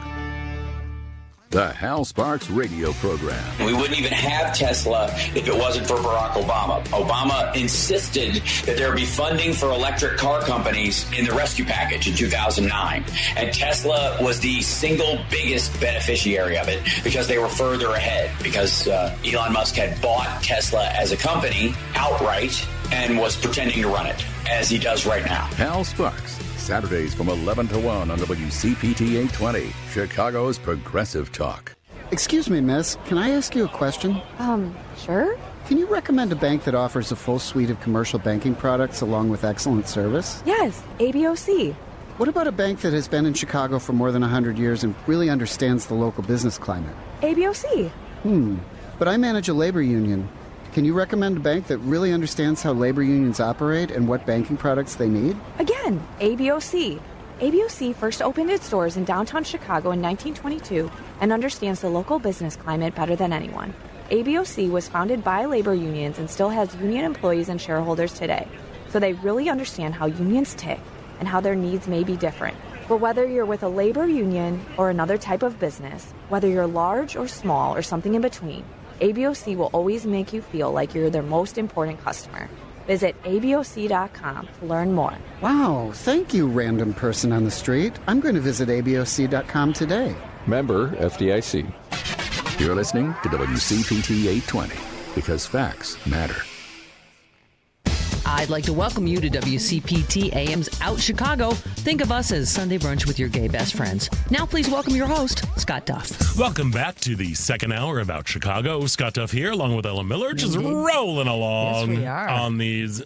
The Hal Sparks radio program. We wouldn't even have Tesla if it wasn't for Barack Obama. Obama insisted that there be funding for electric car companies in the rescue package in 2009. And Tesla was the single biggest beneficiary of it because they were further ahead, because Elon Musk had bought Tesla as a company outright and was pretending to run it, as he does right now. Hal Sparks. Saturdays from 11 to 1 on WCPT 820, Chicago's Progressive Talk. Excuse me, miss. Can I ask you a question? Sure. Can you recommend a bank that offers a full suite of commercial banking products along with excellent service? Yes, ABOC. What about a bank that has been in Chicago for more than 100 years and really understands the local business climate? ABOC. But I manage a labor union. Can you recommend a bank that really understands how labor unions operate and what banking products they need? Again, ABOC. ABOC first opened its doors in downtown Chicago in 1922 and understands the local business climate better than anyone. ABOC was founded by labor unions and still has union employees and shareholders today. So they really understand how unions tick and how their needs may be different. But whether you're with a labor union or another type of business, whether you're large or small or something in between, ABOC will always make you feel like you're their most important customer. Visit ABOC.com to learn more. Wow, thank you, random person on the street. I'm going to visit ABOC.com today. Member FDIC. You're listening to WCPT 820, because facts matter. I'd like to welcome you to WCPT AM's Out Chicago. Think of us as Sunday brunch with your gay best friends. Now please welcome your host, Scott Duff. Welcome back to the second hour of Out Chicago. Scott Duff here, along with Ellen Miller, just rolling along Yes, we are. on this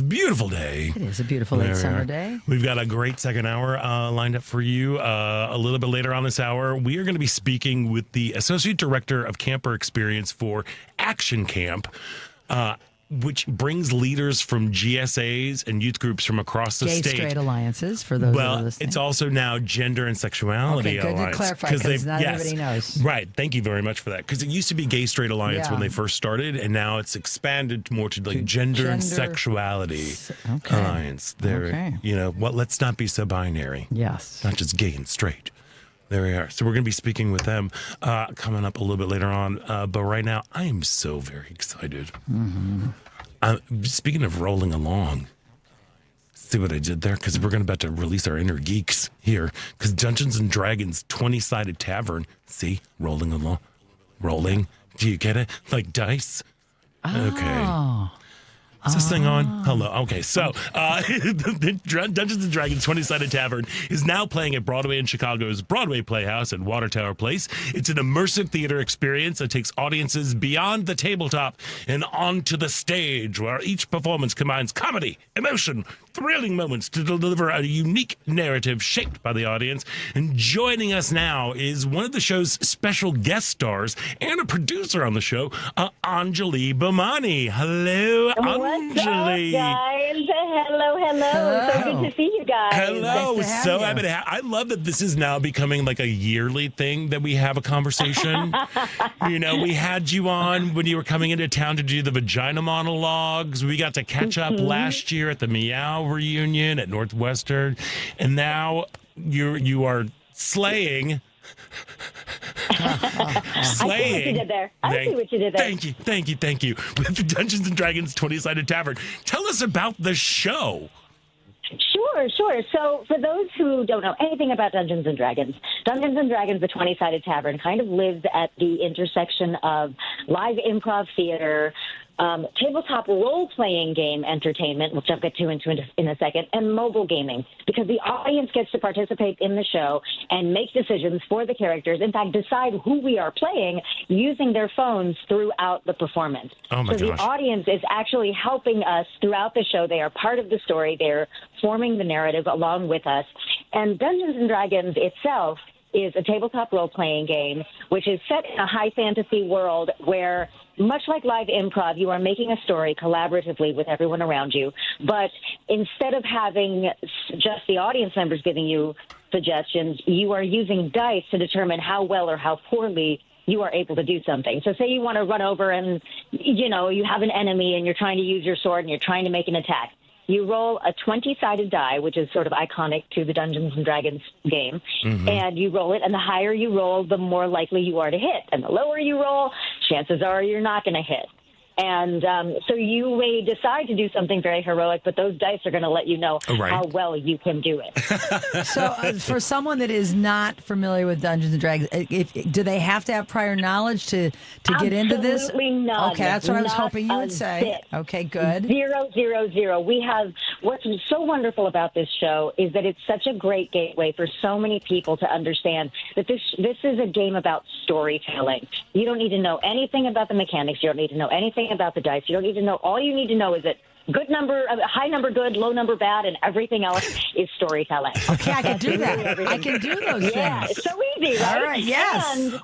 beautiful day. It is a beautiful late summer day. We've got a great second hour lined up for you. A little bit later on this hour, we are going to be speaking with the Associate Director of Camper Experience for Action Camp, which brings leaders from GSAs and youth groups from across the Gay state. straight alliances, for those that are listening. It's also now Gender and Sexuality Okay, good to Alliance. clarify, because not everybody knows. Right. Thank you very much for that. Because it used to be Gay Straight Alliance when Yeah. they first started, and now it's expanded more to like Gender and Sexuality Alliance. Okay. You know, let's not be so binary. Yes. Not just gay and straight. There we are. So we're going to be speaking with them coming up a little bit later on. But right now, I am so very excited. Mm-hmm. Speaking of rolling along, see what I did there? Because we're about to release our inner geeks here. Because Dungeons and Dragons 20-sided Tavern, see, rolling along. Rolling. Do you get it? Like dice. Okay. Is this thing on? Hello. Okay, so the Dungeons & Dragons 20-Sided Tavern is now playing at Broadway in Chicago's Broadway Playhouse at Water Tower Place. It's an immersive theater experience that takes audiences beyond the tabletop and onto the stage, where each performance combines comedy, emotion, thrilling moments to deliver a unique narrative shaped by the audience. And joining us now is one of the show's special guest stars and a producer on the show, Anjali Bhimani. Hello, Anjali. What's up, guys? Hello. So good to see you guys. Hello. Nice to have So you. happy to have. I love that this is now becoming like a yearly thing that we have a conversation. We had you on when you were coming into town to do the vagina monologues. We got to catch up last year at the Meow reunion at Northwestern, and now you are slaying. I see what you did there. Thank you. With the Dungeons & Dragons 20-Sided Tavern. Tell us about the show. Sure. So for those who don't know anything about Dungeons & Dragons, Dungeons & Dragons, the 20-Sided Tavern, kind of lives at the intersection of live improv theater, tabletop role-playing game entertainment, which I'll get to in a second, and mobile gaming, because the audience gets to participate in the show and make decisions for the characters, in fact, decide who we are playing using their phones throughout the performance. Oh, my gosh. The audience is actually helping us throughout the show. They are part of the story. They're forming the narrative along with us. And Dungeons & Dragons itself is a tabletop role-playing game, which is set in a high fantasy world where, much like live improv, you are making a story collaboratively with everyone around you. But instead of having just the audience members giving you suggestions, you are using dice to determine how well or how poorly you are able to do something. So say you want to run over and, you have an enemy and you're trying to use your sword and you're trying to make an attack. You roll a 20-sided die, which is sort of iconic to the Dungeons & Dragons game, and you roll it, and the higher you roll, the more likely you are to hit. And the lower you roll, chances are you're not going to hit. And so you may decide to do something very heroic, but those dice are going to let you know how well you can do it. So for someone that is not familiar with Dungeons & Dragons, do they have to have prior knowledge to get into this? Absolutely none. Okay, that's what I was Not hoping you would a say. bit. Okay, good. 000. We have, what's so wonderful about this show is that it's such a great gateway for so many people to understand that this is a game about storytelling. You don't need to know anything about the mechanics. You don't need to know anything about the dice. You don't need to know. All you need to know is that good number, high number good, low number bad, and everything else is storytelling. Okay, I can do that. I can do those things. Yeah, it's so easy, right? All right, yes. And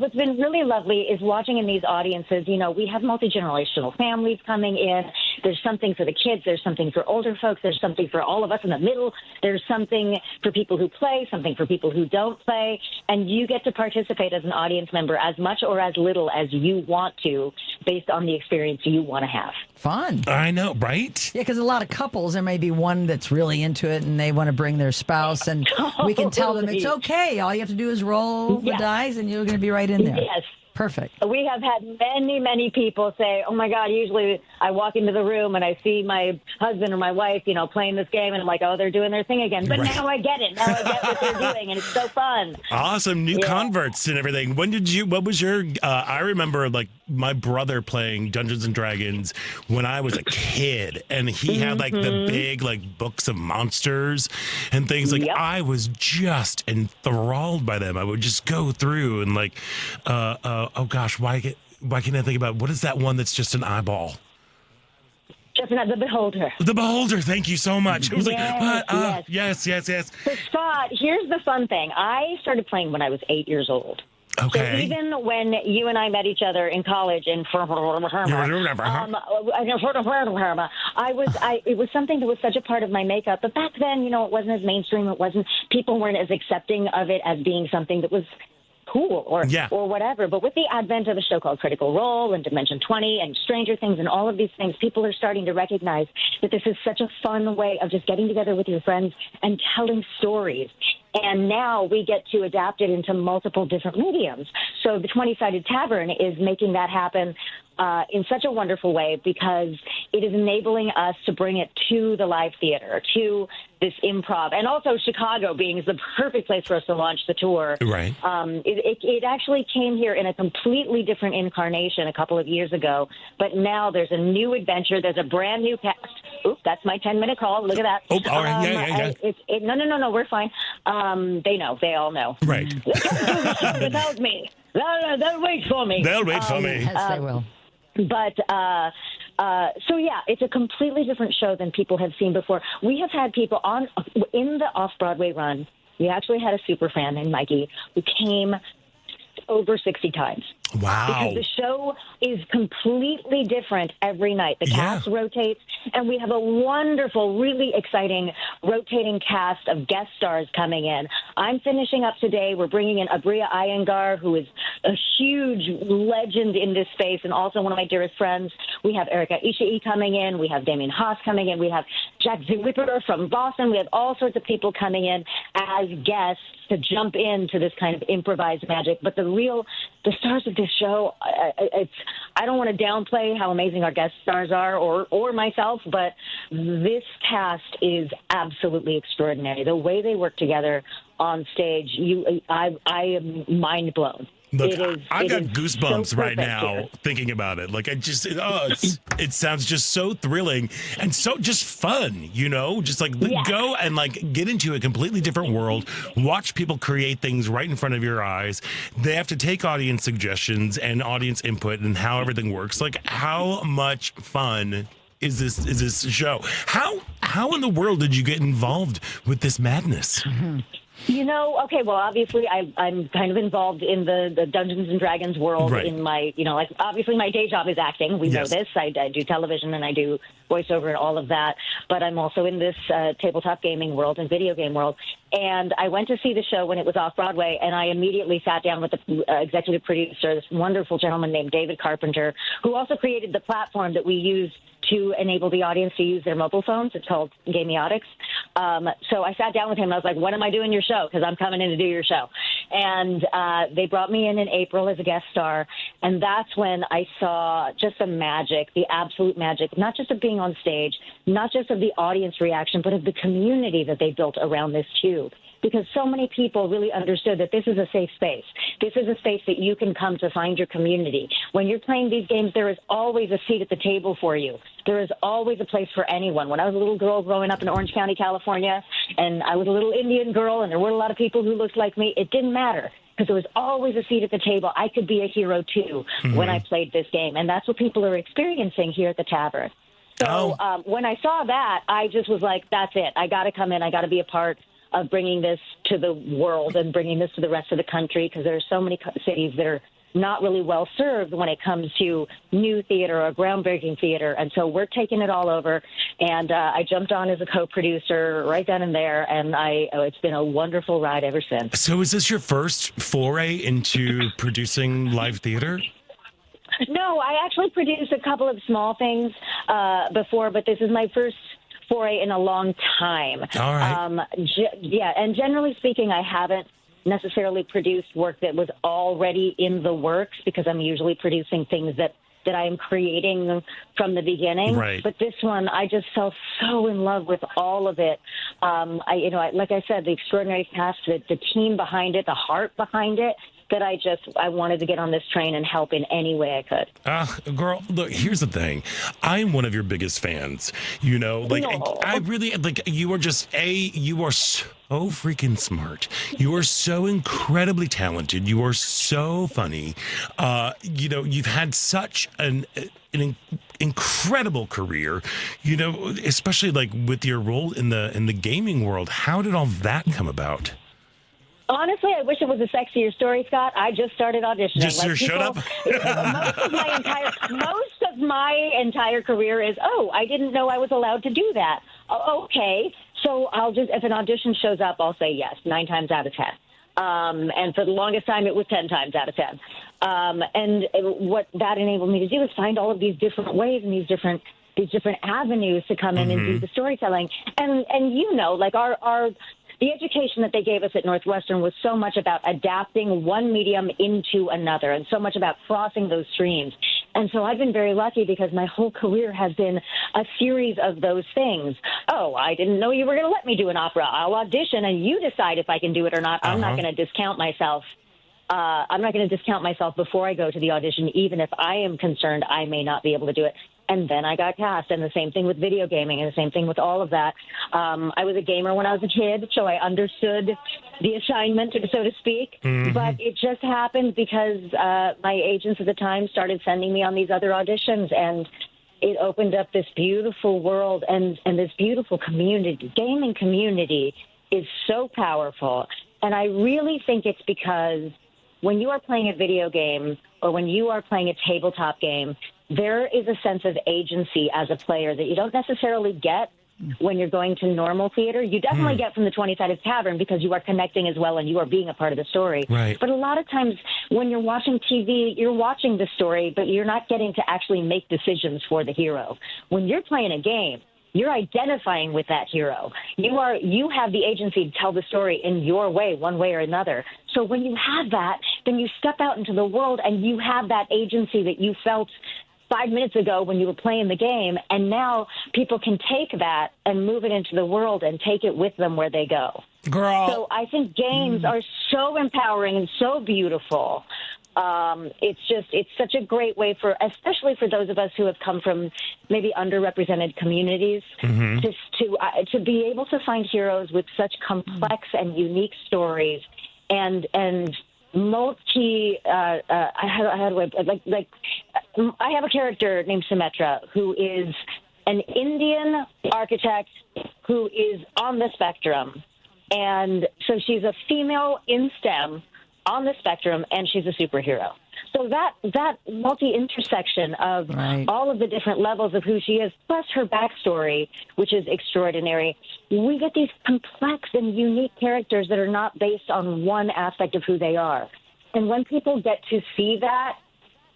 what's been really lovely is watching in these audiences, we have multi-generational families coming in. There's something for the kids. There's something for older folks. There's something for all of us in the middle. There's something for people who play, something for people who don't play. And you get to participate as an audience member as much or as little as you want to based on the experience you want to have. Fun. I know, right? Yeah, because a lot of couples, there may be one that's really into it and they want to bring their spouse, and we can tell them it's okay. All you have to do is roll the dice and you're going to be right in there. Yes. Perfect. We have had many people say, oh, my God, usually I walk into the room and I see my husband or my wife, playing this game, and I'm like, oh, they're doing their thing again. But now I get it. Now I get what they're doing, and it's so fun. Awesome. New converts and everything. What was your, I remember my brother playing Dungeons & Dragons when I was a kid, and he had the big books of monsters and things. I was just enthralled by them. I would just go through and oh gosh, why can't I think about what is that one that's just an eyeball? Just the Beholder. The Beholder. Thank you so much. It was yes. Yes. So Scott, here's the fun thing. I started playing when I was 8 years old. Okay. So even when you and I met each other in college in it was something that was such a part of my makeup. But back then, it wasn't as mainstream. People weren't as accepting of it as being something that was cool or whatever. But with the advent of a show called Critical Role and Dimension 20 and Stranger Things and all of these things, people are starting to recognize that this is such a fun way of just getting together with your friends and telling stories. And now we get to adapt it into multiple different mediums. So the 20-Sided Tavern is making that happen in such a wonderful way because it is enabling us to bring it to the live theater, to this improv, and also Chicago being the perfect place for us to launch the tour. Right. It actually came here in a completely different incarnation a couple of years ago, but now there's a new adventure. There's a brand new cast. Oops, that's my 10-minute call. Look at that. Oh, all right. Yeah. No, we're fine. They know. They all know. Right. Without me. They'll wait for me. They'll wait for me. Yes, they will. But so yeah, it's a completely different show than people have seen before. We have had people in the off-Broadway run. We actually had a super fan named Mikey who came over 60 times. Wow. Because the show is completely different every night. The cast rotates, and we have a wonderful, really exciting rotating cast of guest stars coming in. I'm finishing up today. We're bringing in Abria Iyengar, who is a huge legend in this space and also one of my dearest friends. We have Erica Ishii coming in. We have Damien Haas coming in. We have Jack Zwipper from Boston. We have all sorts of people coming in as guests to jump into this kind of improvised magic. But the stars of this show, I don't want to downplay how amazing our guest stars are or myself, but this cast is absolutely extraordinary. The way they work together on stage, I am mind blown. Look, I've got goosebumps so right now here. thinking about it. Like, it sounds just so thrilling and so just fun, just like go and like get into a completely different world, watch people create things right in front of your eyes. They have to take audience suggestions and audience input and how everything works. Like, how much fun is this show? How in the world did you get involved with this madness? Mm-hmm. Okay, well, obviously I'm kind of involved in the Dungeons and Dragons world in my, obviously my day job is acting. We know this. I do television and I do voiceover and all of that. But I'm also in this tabletop gaming world and video game world. And I went to see the show when it was off Broadway, and I immediately sat down with the executive producer, this wonderful gentleman named David Carpenter, who also created the platform that we use to enable the audience to use their mobile phones. It's called Gamiotics. So I sat down with him, and I was like, when am I doing your show? Because I'm coming in to do your show. And they brought me in April as a guest star, and that's when I saw just the magic, the absolute magic, not just of being on stage, not just of the audience reaction, but of the community that they built around this too. Because so many people really understood that this is a safe space. This is a space that you can come to find your community. When you're playing these games, there is always a seat at the table for you. There is always a place for anyone. When I was a little girl growing up in Orange County, California, and I was a little Indian girl, and there weren't a lot of people who looked like me, it didn't matter. Because there was always a seat at the table. I could be a hero, too, when I played this game. And that's what people are experiencing here at the Tavern. So when I saw that, I just was like, that's it. I got to come in. I got to be a part of bringing this to the world and bringing this to the rest of the country, because there are so many cities that are not really well served when it comes to new theater or groundbreaking theater. And so we're taking it all over. And I jumped on as a co-producer right then and there. And it's been a wonderful ride ever since. So is this your first foray into producing live theater? No, I actually produced a couple of small things before, but this is my first foray in a long time. All right. And generally speaking, I haven't necessarily produced work that was already in the works, because I'm usually producing things that I am creating from the beginning. Right. But this one, I just fell so in love with all of it. Like I said, the extraordinary cast, the team behind it, the heart behind it, that I wanted to get on this train and help in any way I could. Girl, look, here's the thing. I'm one of your biggest fans. I really, you are you are so freaking smart. You are so incredibly talented. You are so funny. You've had such an incredible career, especially like with your role in the gaming world. How did all that come about? Honestly, I wish it was a sexier story, Scott. I just started auditioning. Just shut up. Most of my entire career is, I didn't know I was allowed to do that. Okay, so if an audition shows up, I'll say yes, 9 times out of 10. And for the longest time, it was 10 times out of 10. And what that enabled me to do is find all of these different ways and these different avenues to come in and do the storytelling. And the education that they gave us at Northwestern was so much about adapting one medium into another, and so much about crossing those streams. And so I've been very lucky because my whole career has been a series of those things. Oh, I didn't know you were going to let me do an opera. I'll audition and you decide if I can do it or not. I'm not going to discount myself. I'm not going to discount myself before I go to the audition, even if I am concerned I may not be able to do it. And then I got cast, and the same thing with video gaming, and the same thing with all of that. I was a gamer when I was a kid, so I understood the assignment, so to speak. But it just happened because my agents at the time started sending me on these other auditions, and it opened up this beautiful world and this beautiful community. Gaming community is so powerful, and I really think it's because when you are playing a video game or when you are playing a tabletop game, there is a sense of agency as a player that you don't necessarily get when you're going to normal theater. You definitely get from the 20-sided Tavern because you are connecting as well and you are being a part of the story. Right. But a lot of times when you're watching TV, you're watching the story, but you're not getting to actually make decisions for the hero. When you're playing a game, you're identifying with that hero. You have the agency to tell the story in your way, one way or another. So when you have that, then you step out into the world and you have that agency that you felt 5 minutes ago when you were playing the game, and now people can take that and move it into the world and take it with them where they go. Girl. So I think games are so empowering and so beautiful. It's such a great way especially for those of us who have come from maybe underrepresented communities, to be able to find heroes with such complex and unique stories and multi. I have a character named Symmetra who is an Indian architect who is on the spectrum, and so she's a female in STEM on the spectrum, and she's a superhero. So that multi-intersection of all of the different levels of who she is, plus her backstory, which is extraordinary, we get these complex and unique characters that are not based on one aspect of who they are. And when people get to see that,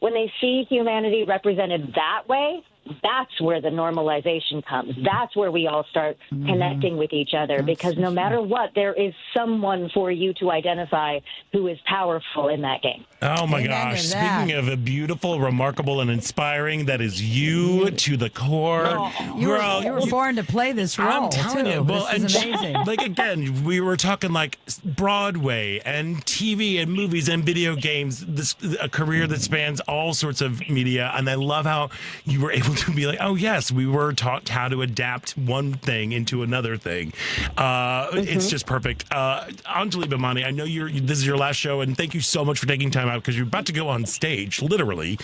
when they see humanity represented that way, that's where the normalization comes. That's where we all start connecting with each other, because no matter what, there is someone for you to identify who is powerful in that game. Oh, my gosh. Speaking of a beautiful, remarkable, and inspiring, that is you to the core. No, you were born to play this role, I'm telling too. you. Well, this is amazing. Like, again, we were talking like Broadway and TV and movies and video games, a career that spans all sorts of media. And I love how you were able to be like, oh, yes, we were taught how to adapt one thing into another thing. It's just perfect. Anjali Bhimani, I know this is your last show, and thank you so much for taking time out because you're about to go on stage, literally.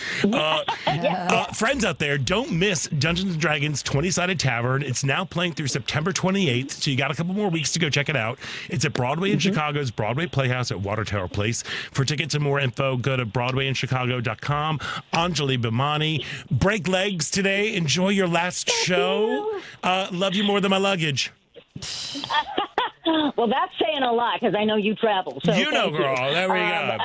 Friends out there, don't miss Dungeons & Dragons 20-Sided Tavern. It's now playing through September 28th, so you got a couple more weeks to go check it out. It's at Broadway in Chicago's Broadway Playhouse at Water Tower Place. For tickets and more info, go to BroadwayInChicago.com. Anjali Bhimani, break legs today. Enjoy your last show. Love you more than my luggage. Well, that's saying a lot because I know you travel. So you know, girl. There we go.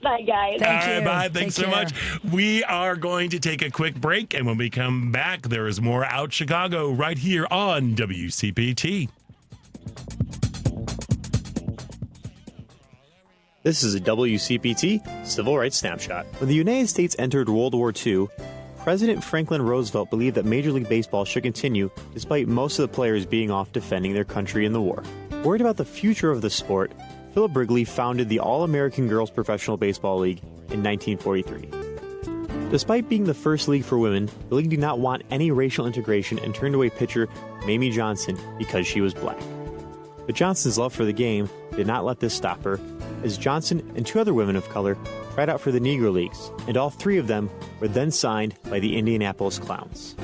Bye, guys. All right, bye. Thanks so much. We are going to take a quick break, and when we come back, there is more Out Chicago right here on WCPT. This is a WCPT Civil Rights Snapshot. When the United States entered World War II, President Franklin Roosevelt believed that Major League Baseball should continue despite most of the players being off defending their country in the war. Worried about the future of the sport, Philip Wrigley founded the All-American Girls Professional Baseball League in 1943. Despite being the first league for women, the league did not want any racial integration and turned away pitcher Mamie Johnson because she was black. But Johnson's love for the game did not let this stop her, as Johnson and two other women of color tried out for the Negro Leagues, and all three of them were then signed by the Indianapolis Clowns.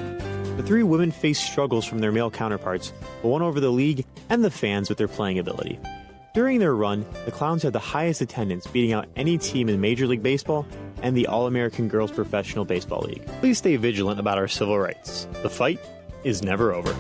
The three women faced struggles from their male counterparts, but won over the league and the fans with their playing ability. During their run, the Clowns had the highest attendance, beating out any team in Major League Baseball and the All-American Girls Professional Baseball League. Please stay vigilant about our civil rights. The fight is never over.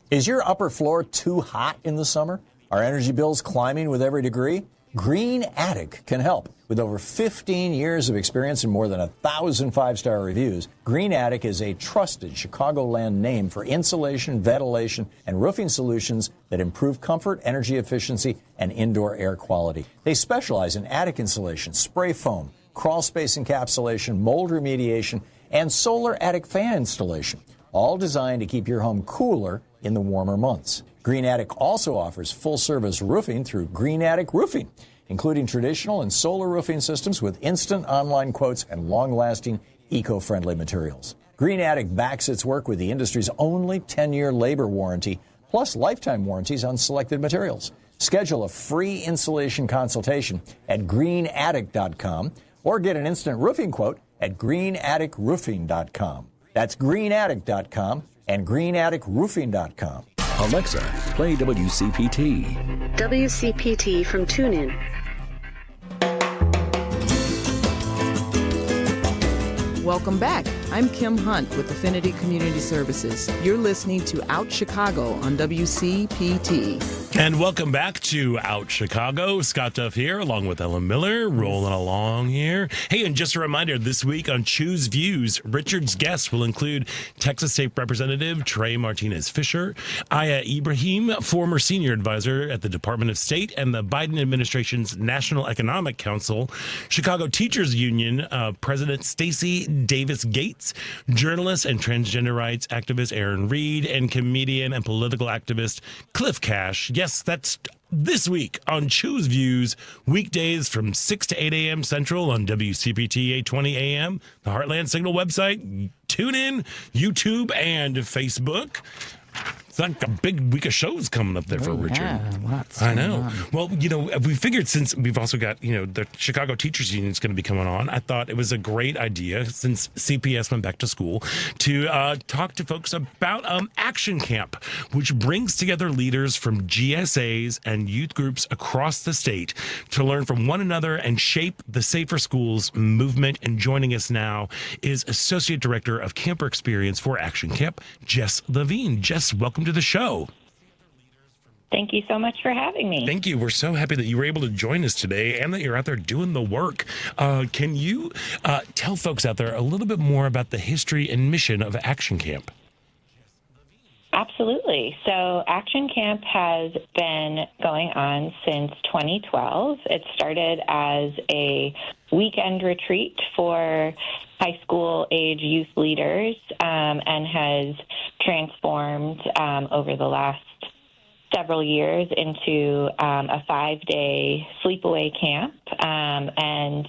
Is your upper floor too hot in the summer? Are energy bills climbing with every degree? Green Attic can help. With over 15 years of experience and more than 1,000 five-star reviews, Green Attic is a trusted Chicagoland name for insulation, ventilation, and roofing solutions that improve comfort, energy efficiency, and indoor air quality. They specialize in attic insulation, spray foam, crawl space encapsulation, mold remediation, and solar attic fan installation, all designed to keep your home cooler in the warmer months. Green Attic also offers full-service roofing through Green Attic Roofing, including traditional and solar roofing systems with instant online quotes and long-lasting, eco-friendly materials. Green Attic backs its work with the industry's only 10-year labor warranty, plus lifetime warranties on selected materials. Schedule a free insulation consultation at greenattic.com or get an instant roofing quote at greenatticroofing.com. That's greenattic.com and greenatticroofing.com. Alexa, play WCPT. WCPT from TuneIn. Welcome back. I'm Kim Hunt with Affinity Community Services. You're listening to Out Chicago on WCPT. And welcome back to Out Chicago. Scott Duff here, along with Ellen Miller, rolling along here. Hey, and just a reminder, this week on Choose Views, Richard's guests will include Texas State Representative Trey Martinez-Fisher, Aya Ibrahim, former senior advisor at the Department of State and the Biden administration's National Economic Council, Chicago Teachers Union President Stacey Davis Gates, journalist and transgender rights activist Aaron Reed, and comedian and political activist Cliff Cash. Yes, that's this week on Choose Views, weekdays from 6 to 8 a.m. Central on WCPT 820 AM, the Heartland Signal website, TuneIn, YouTube, and Facebook. It's like a big week of shows coming up there for Richard. Yeah, lots I know. going on. Well, we figured since we've also got, the Chicago Teachers Union is going to be coming on, I thought it was a great idea, since CPS went back to school, to talk to folks about Action Camp, which brings together leaders from GSAs and youth groups across the state to learn from one another and shape the Safer Schools movement. And joining us now is Associate Director of Camper Experience for Action Camp, Jess Levine. Jess, welcome to the show. Thank you so much for having me. Thank you. We're so happy that you were able to join us today and that you're out there doing the work. Can you tell folks out there a little bit more about the history and mission of Action Camp? Absolutely. So Action Camp has been going on since 2012. It started as a weekend retreat for high school age youth leaders and has transformed over the last several years into a 5-day sleepaway camp. And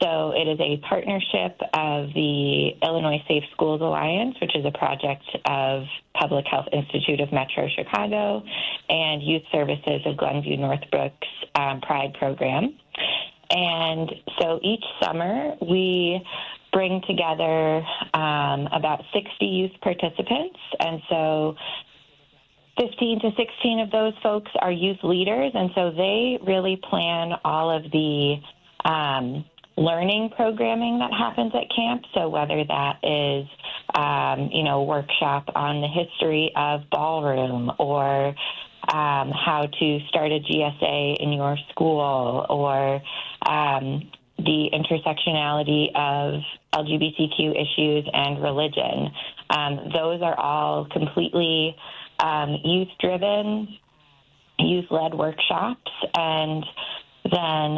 so it is a partnership of the Illinois Safe Schools Alliance, which is a project of Public Health Institute of Metro Chicago, and Youth Services of Glenview Northbrook's Pride program. And so each summer we bring together about 60 youth participants. And so 15 to 16 of those folks are youth leaders. And so they really plan all of the learning programming that happens at camp. So whether that is, workshop on the history of ballroom or how to start a GSA in your school or the intersectionality of LGBTQ issues and religion. Those are all completely youth-driven, youth-led workshops. And then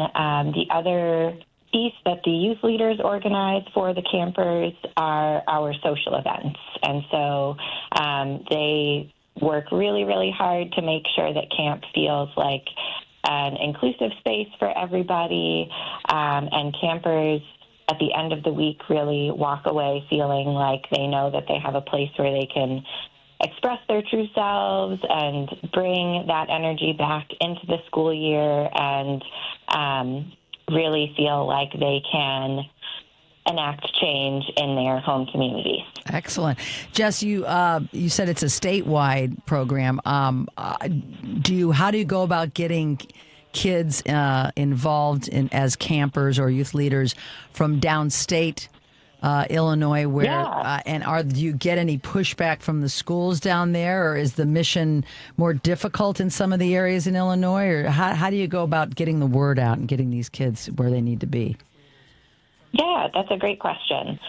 the other piece that the youth leaders organize for the campers are our social events. And so they work really, really hard to make sure that camp feels like an inclusive space for everybody, and campers at the end of the week really walk away feeling like they know that they have a place where they can express their true selves and bring that energy back into the school year and really feel like they can enact change in their home communities. Excellent. Jess, you said it's a statewide program. How do you go about getting kids involved as campers or youth leaders from downstate Illinois, where do you get any pushback from the schools down there, or is the mission more difficult in some of the areas in Illinois, or how do you go about getting the word out and getting these kids where they need to be? Yeah, that's a great question.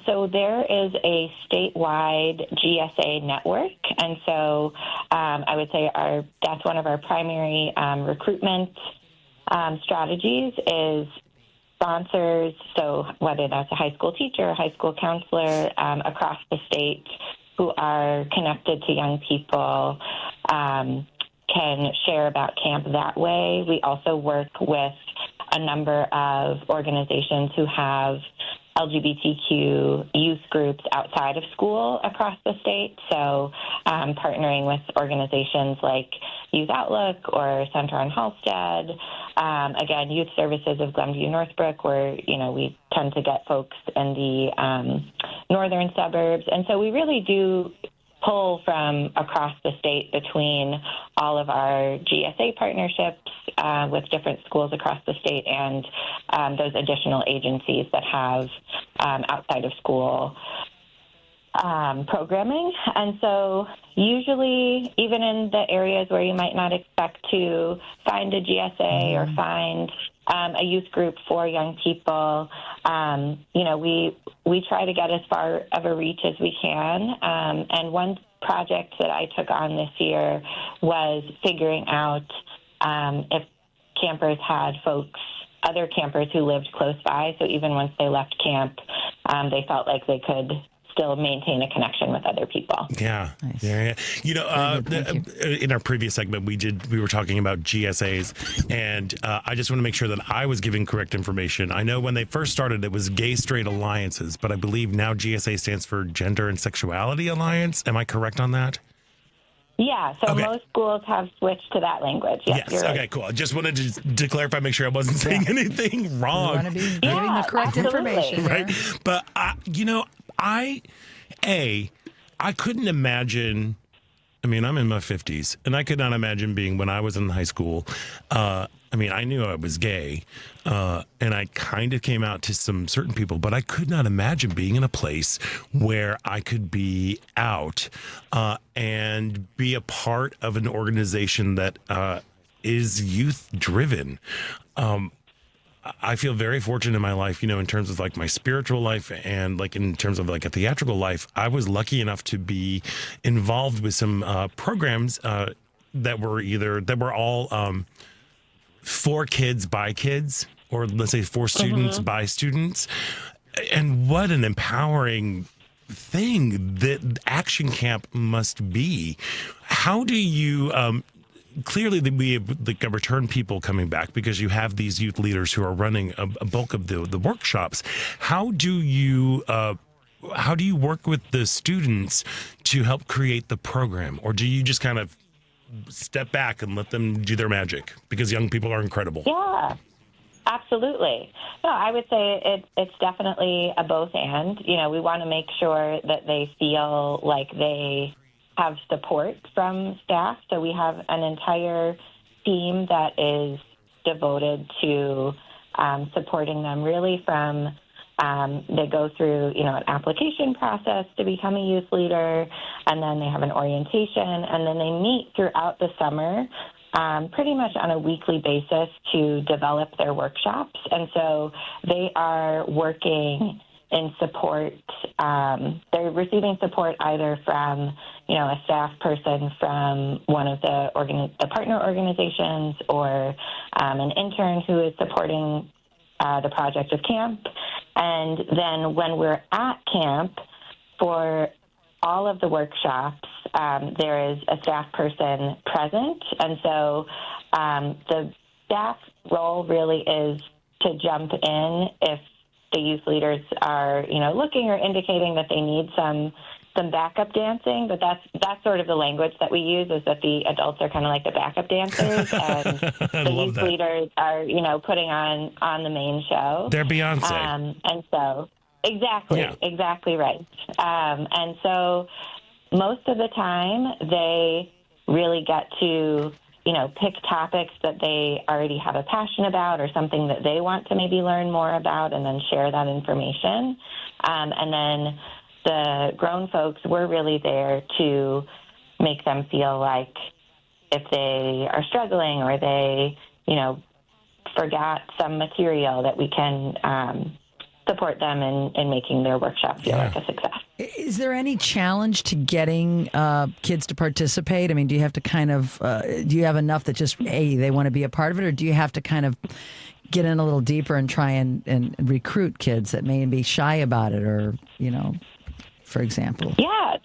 So there is a statewide GSA network, and so I would say that's one of our primary recruitment strategies is sponsors, so whether that's a high school teacher, a high school counselor across the state who are connected to young people can share about camp that way. We also work with a number of organizations who have LGBTQ youth groups outside of school across the state. So partnering with organizations like Youth Outlook or Center on Halstead, again, Youth Services of Glenview Northbrook, where, we tend to get folks in the northern suburbs. And so we really do pull from across the state between all of our GSA partnerships with different schools across the state and those additional agencies that have outside of school programming. And so usually, even in the areas where you might not expect to find a GSA or find a youth group for young people, we try to get as far of a reach as we can. And one project that I took on this year was figuring out if campers had other campers who lived close by. So even once they left camp, they felt like they could still maintain a connection with other people. Yeah. Nice. Yeah. In our previous segment, we were talking about GSAs, and I just want to make sure that I was giving correct information. I know when they first started, it was Gay Straight Alliances, but I believe now GSA stands for Gender and Sexuality Alliance. Am I correct on that? Yeah, so most schools have switched to that language. Yes, you're okay, right. Cool. I just wanted to clarify, make sure I wasn't saying anything wrong. You want to be giving the correct information. Right. But, I couldn't imagine, I'm in my 50s, and I could not imagine being, when I was in high school, I knew I was gay, and I kind of came out to some certain people, but I could not imagine being in a place where I could be out and be a part of an organization that is youth-driven. I feel very fortunate in my life, in terms of like my spiritual life and like in terms of like a theatrical life. I was lucky enough to be involved with some programs that were all for kids by kids, or let's say for students by students. And what an empowering thing that Action Camp must be. How do you clearly we have like a return people coming back because you have these youth leaders who are running a bulk of the workshops. How do you work with the students to help create the program, or do you just kind of step back and let them do their magic because young people are incredible? Yeah, absolutely. No, I would say it's definitely a both and. We want to make sure that they feel like they have support from staff. So we have an entire team that is devoted to supporting them really from they go through, an application process to become a youth leader, and then they have an orientation, and then they meet throughout the summer pretty much on a weekly basis to develop their workshops. And so they are working in support. They're receiving support either from, a staff person from one of the partner organizations, or an intern who is supporting the project of camp. And then when we're at camp for all of the workshops, there is a staff person present. And so the staff role really is to jump in if the youth leaders are, looking or indicating that they need some backup dancing. But that's sort of the language that we use, is that the adults are kind of like the backup dancers, and the youth leaders are, putting on the main show. They're Beyonce. And so, exactly right. And so most of the time they really get to, pick topics that they already have a passion about or something that they want to maybe learn more about, and then share that information. And then the grown folks, we're really there to make them feel like if they are struggling or they, forgot some material, that we can support them in making their workshop feel like a success. Is there any challenge to getting kids to participate? I mean, do you have to kind of, do you have enough that just, they want to be a part of it, or do you have to kind of get in a little deeper and try and recruit kids that may be shy about it, or, for example? Yeah,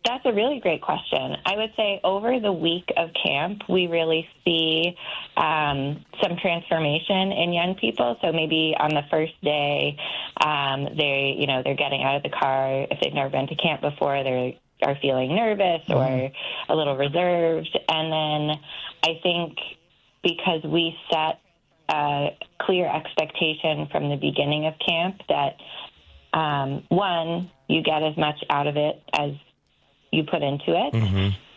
that's a really great question. I would say over the week of camp, we really see some transformation in young people. So maybe on the first day, they're getting out of the car. If they've never been to camp before, they are feeling nervous or a little reserved. And then I think because we set a clear expectation from the beginning of camp that, one, you get as much out of it as you put into it,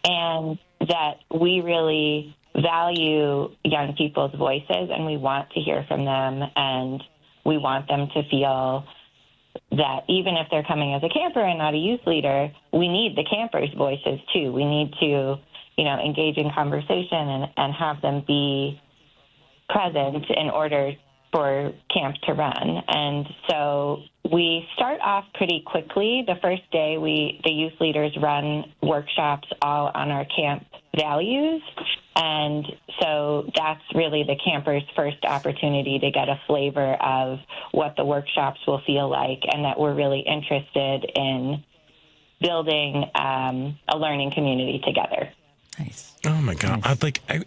and that we really value young people's voices, and we want to hear from them, and we want them to feel that even if they're coming as a camper and not a youth leader, we need the campers' voices too. We need to, engage in conversation and have them be present in order for camp to run. And so we start off pretty quickly. The first day, the youth leaders run workshops all on our camp values. And so that's really the campers' first opportunity to get a flavor of what the workshops will feel like, and that we're really interested in building a learning community together. Nice. Oh, my God. Nice.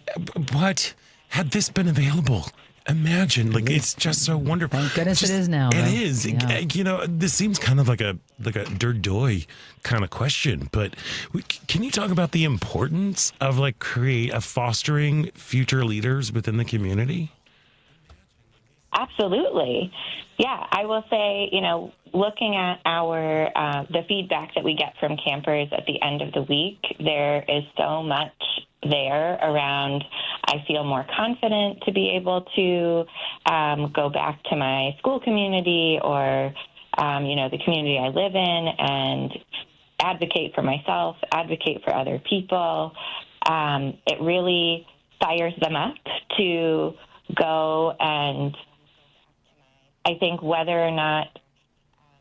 What? Had this been available? Imagine, it's just so wonderful. Thank goodness it is now. It is. Yeah. This seems kind of like a dirdoy kind of question, but can you talk about the importance of fostering future leaders within the community? Absolutely. Yeah, I will say, looking at the feedback that we get from campers at the end of the week, there is so much there around, I feel more confident to be able to go back to my school community or, the community I live in and advocate for myself, advocate for other people. It really fires them up to go, and I think whether or not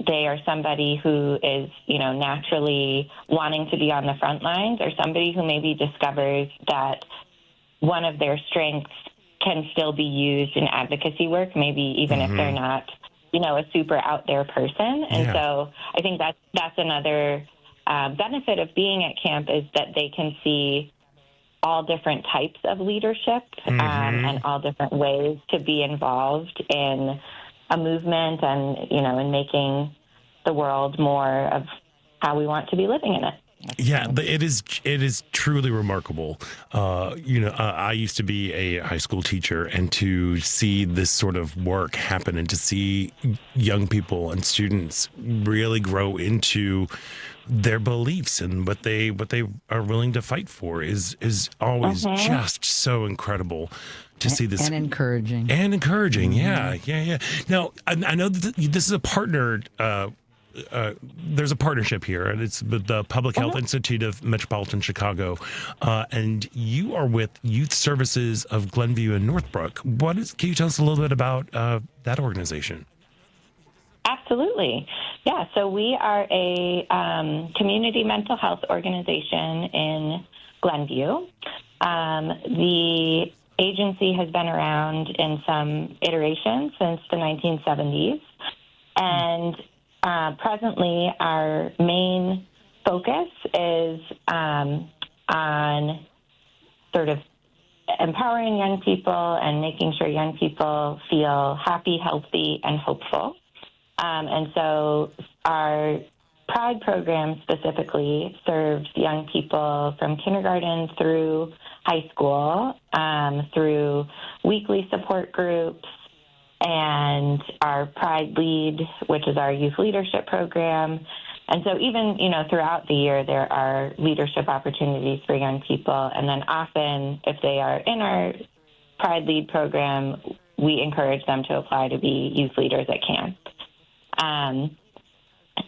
they are somebody who is, naturally wanting to be on the front lines, or somebody who maybe discovers that one of their strengths can still be used in advocacy work, maybe even if they're not, a super out there person. And so I think that's another benefit of being at camp, is that they can see all different types of leadership and all different ways to be involved in a movement and, in making the world more of how we want to be living in it. Yeah, it is truly remarkable. I used to be a high school teacher, and to see this sort of work happen and to see young people and students really grow into their beliefs and what they are willing to fight for is always just so incredible. To see this and encouraging, yeah. Now I know that this is a partnered. There's a partnership here, and it's with the Public Health Institute of Metropolitan Chicago, and you are with Youth Services of Glenview and Northbrook. Can you tell us a little bit about that organization? Absolutely. Yeah, so we are a community mental health organization in Glenview. The agency has been around in some iterations since the 1970s, and presently our main focus is on sort of empowering young people and making sure young people feel happy, healthy, and hopeful. And so our Pride program specifically serves young people from kindergarten through high school, through weekly support groups, and our Pride Lead, which is our youth leadership program, And so even, throughout the year, there are leadership opportunities for young people. And then often, if they are in our Pride Lead program, we encourage them to apply to be youth leaders at camp.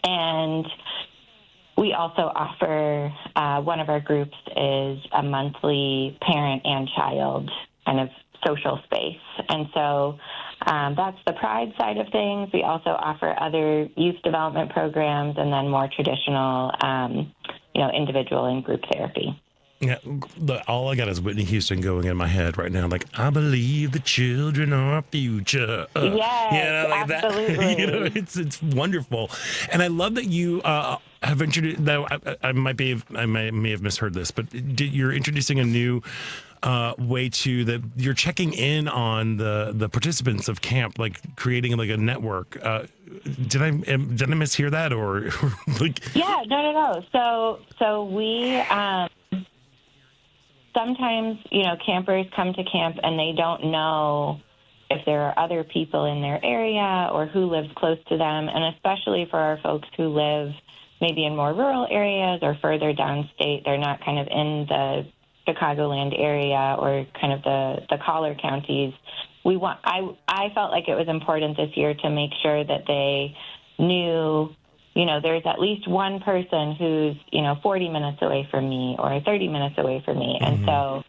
And we also offer, one of our groups is a monthly parent and child kind of social space. And so that's the Pride side of things. We also offer other youth development programs and then more traditional, individual and group therapy. Yeah, all I got is Whitney Houston going in my head right now. Like, I believe the children are our future. Yes, absolutely. It's wonderful, and I love that you have introduced. Though I may have misheard this, but you're introducing a new way to that. You're checking in on the participants of camp, like creating like a network. Did I mishear that or like? Yeah, no. So we. Sometimes, campers come to camp and they don't know if there are other people in their area or who lives close to them. And especially for our folks who live maybe in more rural areas or further downstate, they're not kind of in the Chicagoland area or kind of the collar counties. I felt like it was important this year to make sure that they knew there's at least one person who's, 40 minutes away from me or 30 minutes away from me. Mm-hmm. And so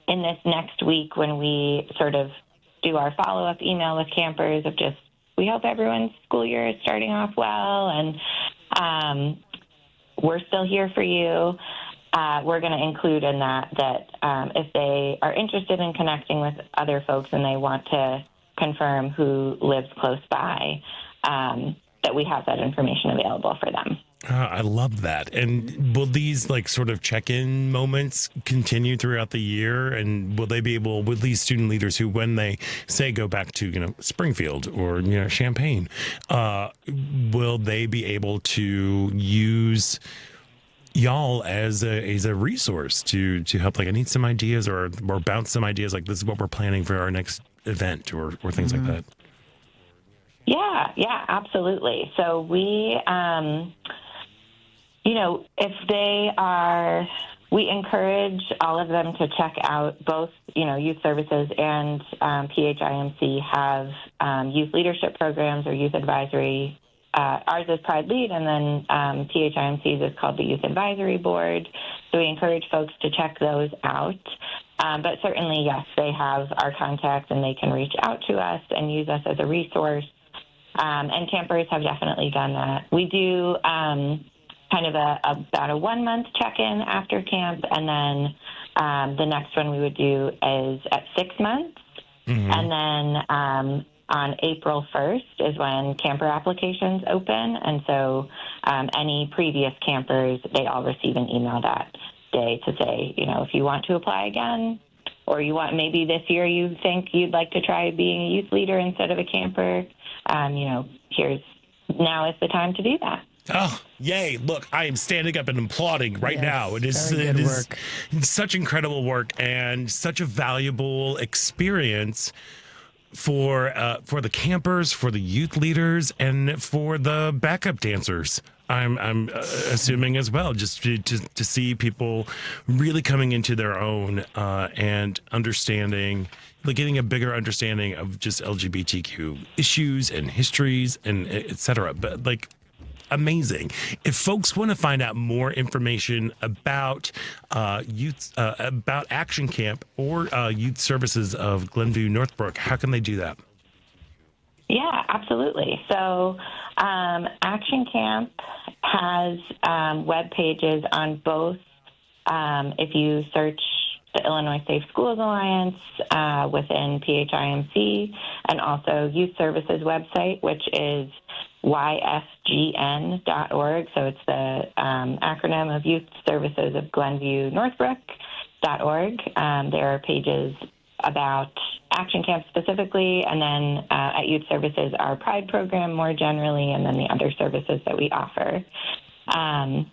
in this next week when we sort of do our follow-up email with campers of just, we hope everyone's school year is starting off well and we're still here for you. We're going to include in that if they are interested in connecting with other folks and they want to confirm who lives close by, that we have that information available for them. I love that. And will these like sort of check-in moments continue throughout the year? And will these student leaders who, when they say go back to, Springfield or, Champaign, will they be able to use y'all as a resource to help? Like, I need some ideas or bounce some ideas. Like, this is what we're planning for our next event or things like that. Yeah, absolutely. So we, we encourage all of them to check out both, youth services and PHIMC have youth leadership programs or youth advisory. Ours is Pride Lead, and then PHIMC's is called the Youth Advisory Board. So we encourage folks to check those out. But certainly, yes, they have our contact and they can reach out to us and use us as a resource. And campers have definitely done that. We do kind of about a 1 month check-in after camp, and then the next one we would do is at 6 months. Mm-hmm. And then on April 1st is when camper applications open. And so any previous campers, they all receive an email that day to say, if you want to apply again, or maybe this year you think you'd like to try being a youth leader instead of a camper, now is the time to do that. Oh, yay. Look, I am standing up and applauding right now. It is such incredible work and such a valuable experience for the campers, for the youth leaders, and for the backup dancers. I'm assuming as well, just to see people really coming into their own and understanding, like getting a bigger understanding of just LGBTQ issues and histories and et cetera. But like, amazing. If folks want to find out more information about about Action Camp or Youth Services of Glenview Northbrook, how can they do that? Yeah, absolutely. So Action Camp has web pages on both. If you search the Illinois Safe Schools Alliance within PHIMC, and also Youth Services website, which is ysgn.org. So it's the acronym of Youth Services of Glenview Northbrook.org. There are pages about Action Camp specifically, and then at Youth Services, our Pride program more generally, and then the other services that we offer. And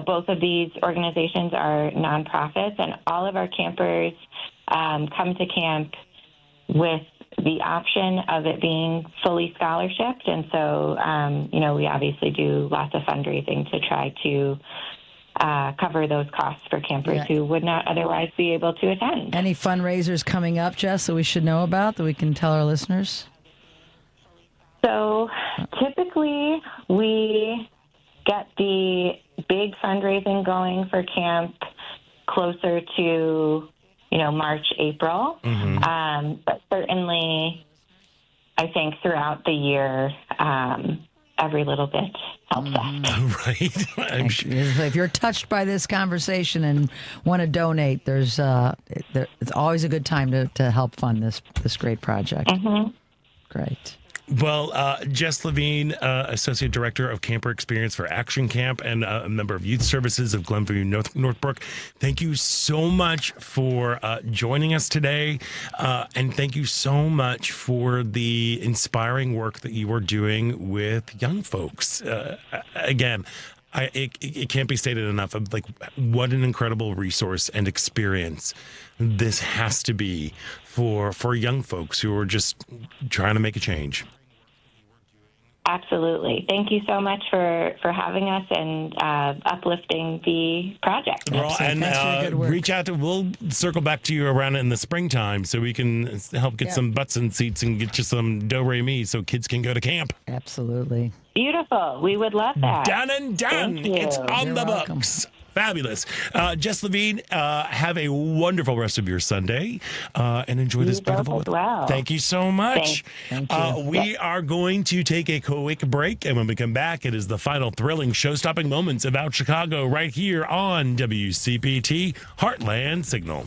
both of these organizations are nonprofits, and all of our campers come to camp with the option of it being fully scholarshiped. And so, we obviously do lots of fundraising to try to cover those costs for campers who would not otherwise be able to attend. Any fundraisers coming up, Jess, that we should know about that we can tell our listeners? So typically we get the big fundraising going for camp closer to, March, April. But certainly I think throughout the year, every little bit helps us. Right. If you're touched by this conversation and want to donate, it's always a good time to help fund this great project. Great. Well, Jess Levine, Associate Director of Camper Experience for Action Camp and a member of Youth Services of Glenview Northbrook, thank you so much for joining us today. And thank you so much for the inspiring work that you are doing with young folks. Again, it can't be stated enough of what an incredible resource and experience this has to be for young folks who are just trying to make a change. Absolutely. Thank you so much for having us and uplifting the project. Well, and reach out we'll circle back to you around in the springtime so we can help get some butts in seats and get you some do-re-mi so kids can go to camp. Absolutely. Beautiful. We would love that. Done and done. It's on the books. Fabulous. Jess Levine, have a wonderful rest of your Sunday and enjoy this beautiful weather. Well. Thank you so much. Thank you. We are going to take a quick break, and when we come back, it is the final thrilling show-stopping moments of Out Chicago right here on WCPT Heartland Signal.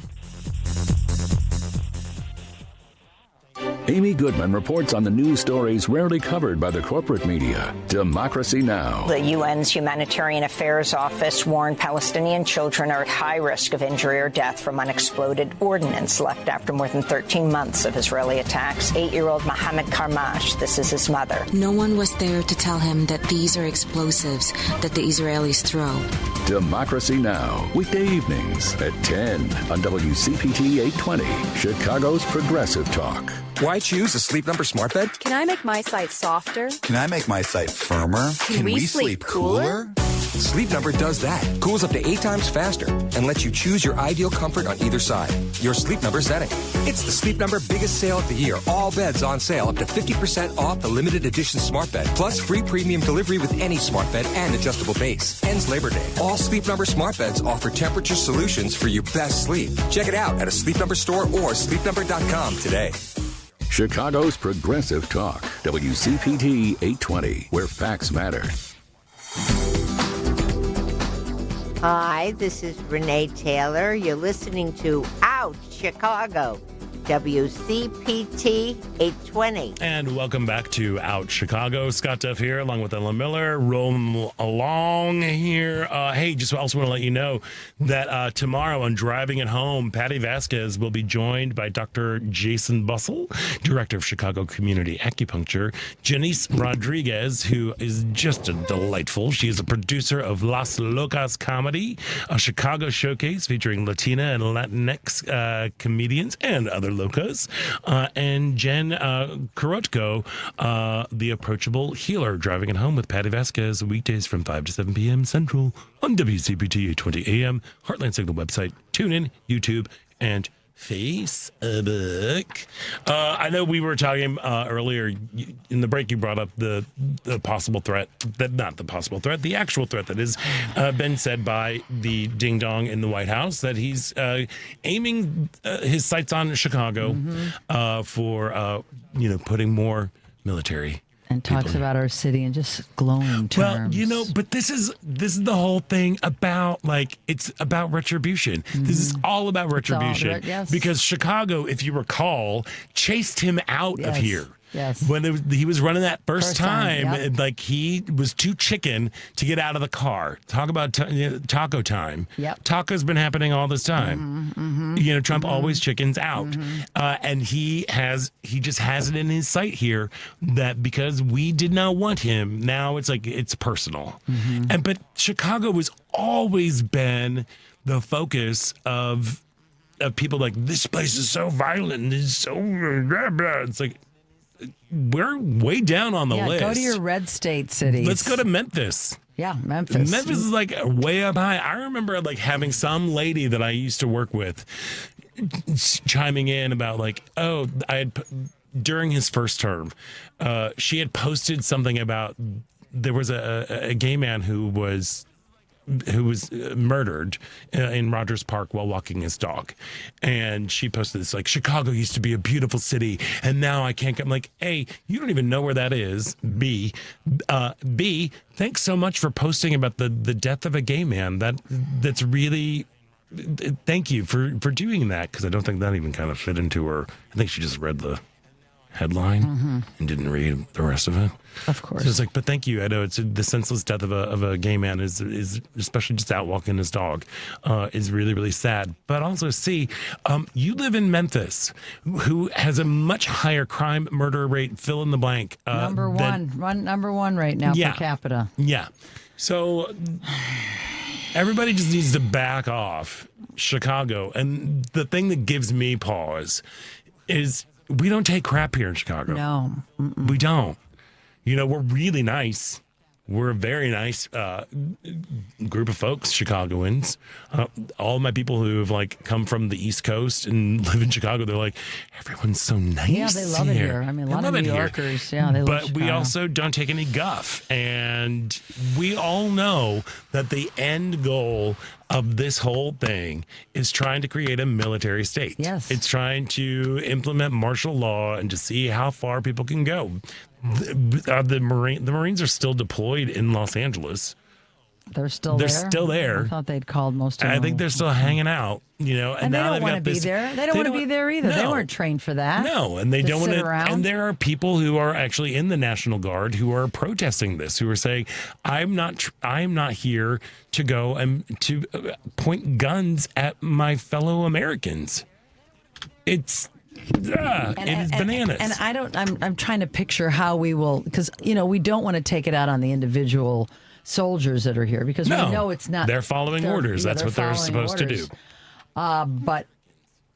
Amy Goodman reports on the news stories rarely covered by the corporate media. Democracy Now! The UN's Humanitarian Affairs Office warned Palestinian children are at high risk of injury or death from unexploded ordnance left after more than 13 months of Israeli attacks. 8-year-old Mohammed Karmash, this is his mother. No one was there to tell him that these are explosives that the Israelis throw. Democracy Now! Weekday evenings at 10 on WCPT 820, Chicago's Progressive Talk. Why choose a Sleep Number smart bed? Can I make my site softer? Can I make my site firmer? Can we sleep cooler? Sleep Number does that. Cools up to 8 times faster and lets you choose your ideal comfort on either side. Your Sleep Number setting. It's the Sleep Number biggest sale of the year. All beds on sale up to 50% off the limited edition smart bed. Plus free premium delivery with any smart bed and adjustable base. Ends Labor Day. All Sleep Number smart beds offer temperature solutions for your best sleep. Check it out at a Sleep Number store or sleepnumber.com today. Chicago's Progressive Talk, WCPT 820, where facts matter. Hi, this is Renee Taylor. You're listening to Out Chicago, WCPT 820. And welcome back to Out Chicago. Scott Duff here, along with Ellen Miller, rolling along here. Hey, just also want to let you know that tomorrow on Driving It Home, Patty Vasquez will be joined by Dr. Jason Bussell, Director of Chicago Community Acupuncture, Janice Rodriguez, who is just a delightful. She is a producer of Las Locas Comedy, a Chicago showcase featuring Latina and Latinx comedians and other locas, and Jen Korotko, the approachable healer, Driving It Home with Patty Vasquez, weekdays from 5 to 7 p.m. Central on WCPT 820 AM, Heartland Signal website, TuneIn, YouTube, and Facebook. I know we were talking earlier in the break. You brought up the possible threat, the actual threat that has been said by the ding dong in the White House, that he's aiming his sights on Chicago for putting more military. And talks about our city in just glowing terms. Well, but this is the whole thing about, it's about retribution. Mm-hmm. This is all about retribution. Because Chicago, if you recall, chased him out of here. Yes. When he was running that first time, he was too chicken to get out of the car. Talk about taco time. Yep. Taco's been happening all this time. Mm-hmm. Trump always chickens out. And he just has it in his sight here that because we did not want him, now it's personal. But Chicago has always been the focus of of people like, this place is so violent. It's so blah, blah. It's like, we're way down on the list. Go to your red state cities. Let's go to Memphis. Yeah, Memphis. Memphis is like way up high. I remember like having some lady that I used to work with chiming in about like, oh, during his first term, she had posted something about there was a gay man who was murdered in Rogers Park while walking his dog. And she posted this like, Chicago used to be a beautiful city and now I can't come. Like, A, you don't even know where that is. B, thanks so much for posting about the death of a gay man. That's really, thank you for doing that, because I don't think that even kind of fit into her. I think she just read the headline and didn't read the rest of it. Of course. So it's like, but thank you. I know it's the senseless death of a gay man is especially just out walking his dog is really, really sad. But also, you live in Memphis, who has a much higher crime murder rate, fill in the blank. Number one right now per capita. Yeah. So everybody just needs to back off Chicago. And the thing that gives me pause is we don't take crap here in Chicago. No. We don't. You know, we're really nice. We're a very nice group of folks, Chicagoans. All my people who have like come from the East Coast and live in Chicago, they're like, everyone's so nice. Yeah, they love it here. I mean, a lot of New Yorkers, they love Chicago. But we also don't take any guff. And we all know that the end goal of this whole thing is trying to create a military state. Yes. It's trying to implement martial law and to see how far people can go. The Marines are still deployed in Los Angeles. They're still there? They're still there. I thought they'd called most of them. I think they're still hanging out, you know. And they don't want to be there. They don't want to be there either. They weren't trained for that. No, and they don't want to. And there are people who are actually in the National Guard who are protesting this, who are saying, "I'm not here to go and to point guns at my fellow Americans." It is bananas. And I'm trying to picture how we will, because we don't want to take it out on the individual soldiers that are here, because we know it's not. They're following orders. That's what they're supposed to do. But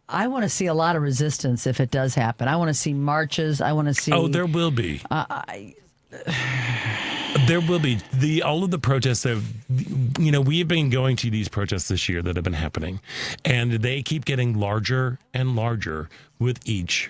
I want to see a lot of resistance if it does happen. I want to see marches. I want to see. Oh, there will be. There will be. All of the protests we have been going to these protests this year that have been happening, and they keep getting larger and larger with each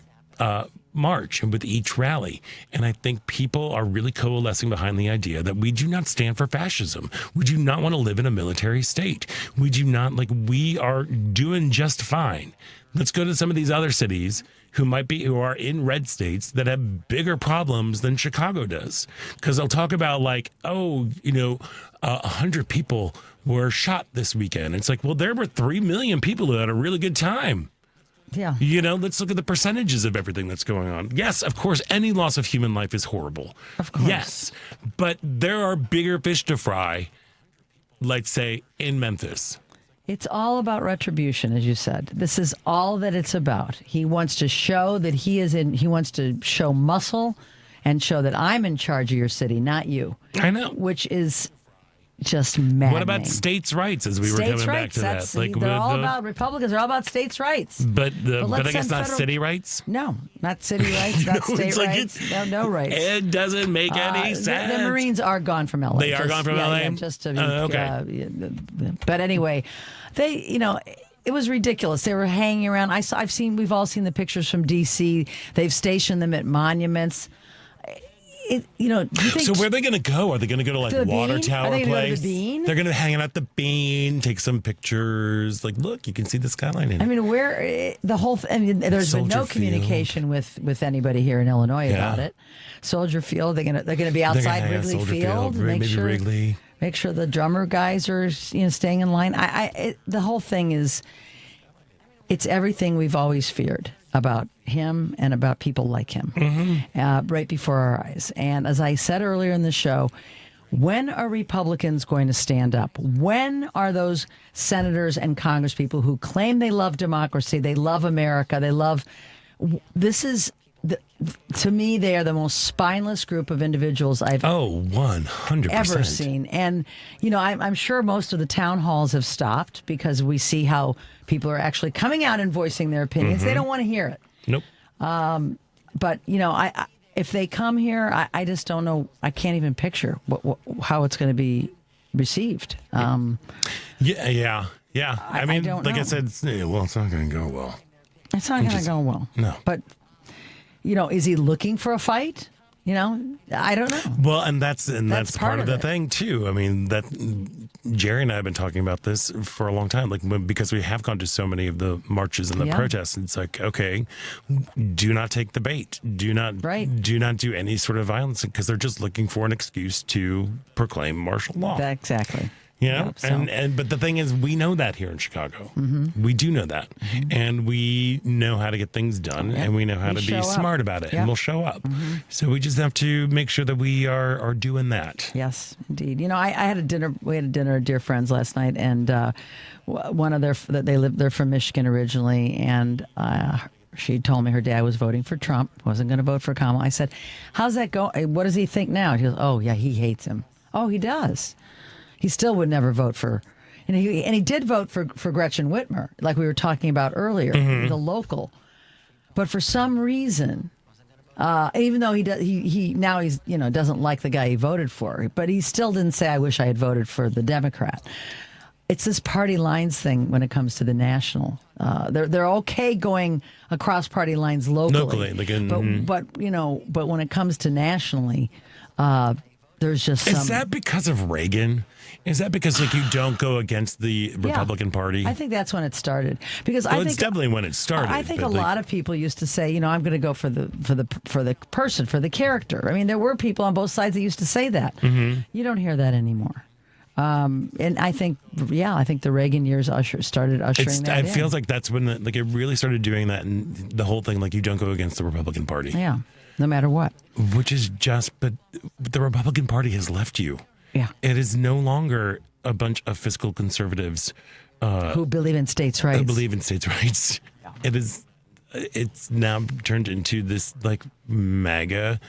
march and with each rally. And I think people are really coalescing behind the idea that we do not stand for fascism. We do not want to live in a military state. We do not, we are doing just fine. Let's go to some of these other cities who are in red states that have bigger problems than Chicago does. Because they'll talk about 100 people were shot this weekend. It's like, well, there were 3 million people who had a really good time. Yeah. Let's look at the percentages of everything that's going on. Yes, of course, any loss of human life is horrible. Of course. Yes, but there are bigger fish to fry, let's say, in Memphis. It's all about retribution, as you said. This is all that it's about. He wants to show that he wants to show muscle and show that I'm in charge of your city, not you. I know. Which is just maddening. What about states' rights, as we were coming back to that? They're all about, Republicans are all about states' rights. But I guess not city rights? No, not city rights, not state rights. No rights. It doesn't make any sense. The Marines are gone from LA. They are gone from LA? Yeah, just to be, okay. But anyway, it was ridiculous. They were hanging around. We've all seen the pictures from D.C. They've stationed them at monuments. Do you think, so where are they going to go? Are they going to go to Water Bean? Tower Are they place? Go to the Bean? They're going to hang out at the Bean, take some pictures. Look, you can see the skyline in it. I mean, there's been no communication with anybody here in Illinois about it. Soldier Field. They're going to be outside Wrigley Field. Maybe Wrigley. Make sure the drummer guys are staying in line. The whole thing is, it's everything we've always feared about him and about people like him, right before our eyes. And as I said earlier in the show, when are Republicans going to stand up? When are those senators and congresspeople who claim they love democracy, they love America, this is to me, they are the most spineless group of individuals I've 100% ever seen. And, I'm sure most of the town halls have stopped because we see how people are actually coming out and voicing their opinions. They don't want to hear it. Nope. But, if they come here, I just don't know. I can't even picture how it's going to be received. Yeah. I mean, don't like know. I said, it's not going to go well. It's not going to go well. No. But, is he looking for a fight? I don't know. Well, and that's part of the it. thing too. I mean, that Jerry and I have been talking about this for a long time, because we have gone to so many of the marches and the protests. It's like, okay, do not take the bait. Do not do any sort of violence, because they're just looking for an excuse to proclaim martial law. Exactly. But the thing is, we know that here in Chicago. We do know that. And we know how to get things done, and we know how to be smart about it, and we'll show up. So we just have to make sure that we are doing that. Yes, indeed. I had a dinner, we had a dinner at Dear Friends last night, and one of they're from Michigan originally, and she told me her dad was voting for Trump, wasn't going to vote for Kamala. I said, how's that go? What does he think now? She goes, oh, yeah, he hates him. Oh, he does. He still would never vote for, and he did vote for Gretchen Whitmer, like we were talking about earlier, the local. But for some reason, even though he now doesn't like the guy he voted for, but he still didn't say, I wish I had voted for the Democrat. It's this party lines thing when it comes to the national. They're okay going across party lines locally, but when it comes to nationally, there's just some. Is that because of Reagan? Is that because you don't go against the Republican Party? I think that's when it started. Because it's definitely when it started. I think a lot of people used to say, I'm going to go for the person, for the character. I mean, there were people on both sides that used to say that. You don't hear that anymore. And I think the Reagan years started ushering that in. It feels like that's when it really started doing that, and the whole thing, you don't go against the Republican Party. Yeah, no matter what. Which is but the Republican Party has left you. Yeah. It is no longer a bunch of fiscal conservatives who believe in states' rights. Yeah. It's now turned into this MAGA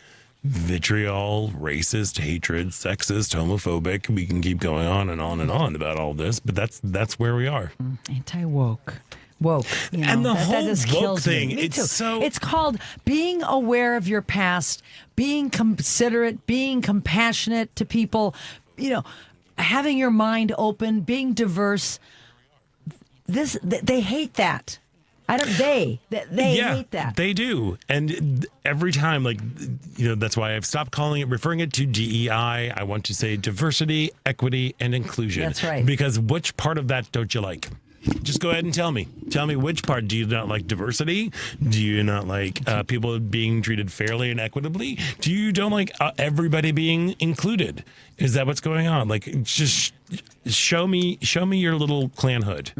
vitriol, racist, hatred, sexist, homophobic. We can keep going on and on and on about all this, but that's where we are. Anti-woke. And the whole woke thing, it's called being aware of your past, being considerate, being compassionate to people, having your mind open, being diverse. They hate that. They hate that. They do. And every time, that's why I've stopped referring it to DEI. I want to say diversity, equity, and inclusion. That's right. Because which part of that don't you like? Just go ahead and tell me. Tell me which part. Do you not like diversity? Do you not like people being treated fairly and equitably? Do you don't like everybody being included? Is that what's going on? Just show me your little Klan hood.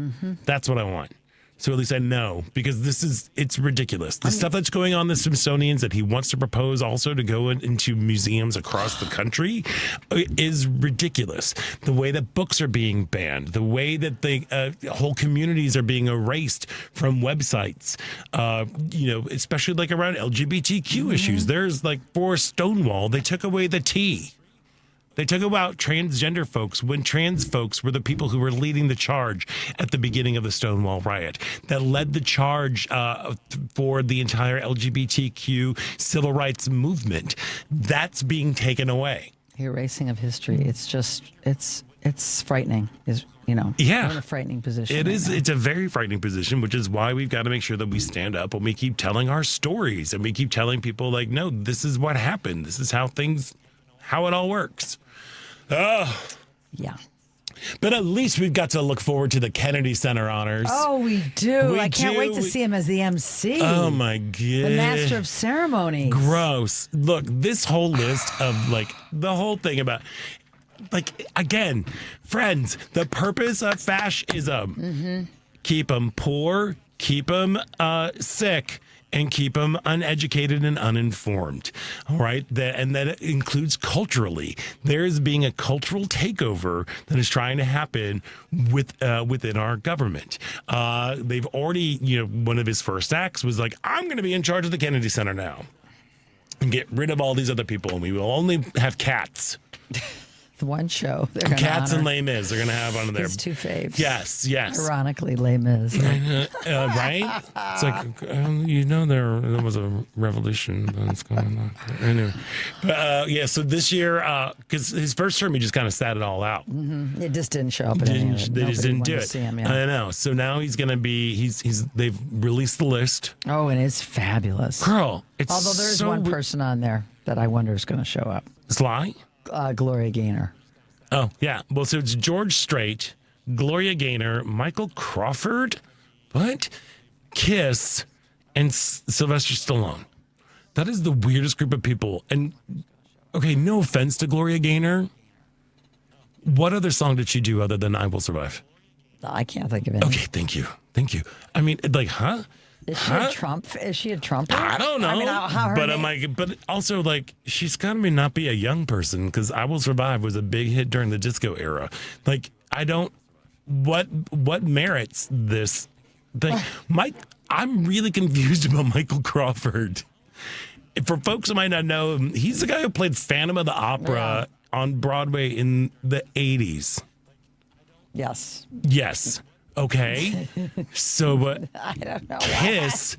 That's what I want. So at least I know, because it's ridiculous. The stuff that's going on, the Smithsonian's that he wants to propose also to go into museums across the country is ridiculous. The way that books are being banned, the way that whole communities are being erased from websites, especially around LGBTQ issues. There's for Stonewall, they took away the T. They took about transgender folks when trans folks were the people who were leading the charge at the beginning of the Stonewall riot, that led the charge for the entire LGBTQ civil rights movement. That's being taken away. Erasing of history. It's just, it's frightening. We're in a frightening position. It is. Now. It's a very frightening position, which is why we've got to make sure that we stand up and we keep telling our stories and we keep telling people no, this is what happened. This is how it all works. Yeah. But at least we've got to look forward to the Kennedy Center honors. Oh, we do. I can't wait to see him as the MC. Oh, my God. The master of ceremonies. Gross. Look, this whole list of the whole thing about again, friends, the purpose of fascism, keep them poor, keep them sick, and keep them uneducated and uninformed. All right. And that includes culturally. There is being a cultural takeover that is trying to happen within our government. They've already, one of his first acts was like, I'm going to be in charge of the Kennedy Center now and get rid of all these other people. And we will only have cats. The one show. Cats and Les Mis. They're going to have on there. His two faves. Yes. Ironically, Les Mis. Right? It's like, there was a revolution that's going on. Anyway. But, so this year, because his first term, he just kind of sat it all out. Mm-hmm. It just didn't show up. They just didn't do it. Him, yeah. I know. So now he's going to be, they've released the list. Oh, and it's fabulous. Girl, it's although there's one person on there that I wonder is going to show up. Sly? Gloria Gaynor. Oh, yeah. Well, so it's George Strait, Gloria Gaynor, Michael Crawford, Kiss, and Sylvester Stallone. That is the weirdest group of people. And, okay, no offense to Gloria Gaynor. What other song did she do other than I Will Survive? I can't think of it. Okay, thank you. I mean, huh? Is she a Trump? Is she a Trumper? I don't know. I mean, but also, she's got to not be a young person because I Will Survive was a big hit during the disco era. What merits this thing? I'm really confused about Michael Crawford. For folks who might not know him, he's the guy who played Phantom of the Opera on Broadway in the 80s. Yes. Okay. So, but I don't know. Kiss,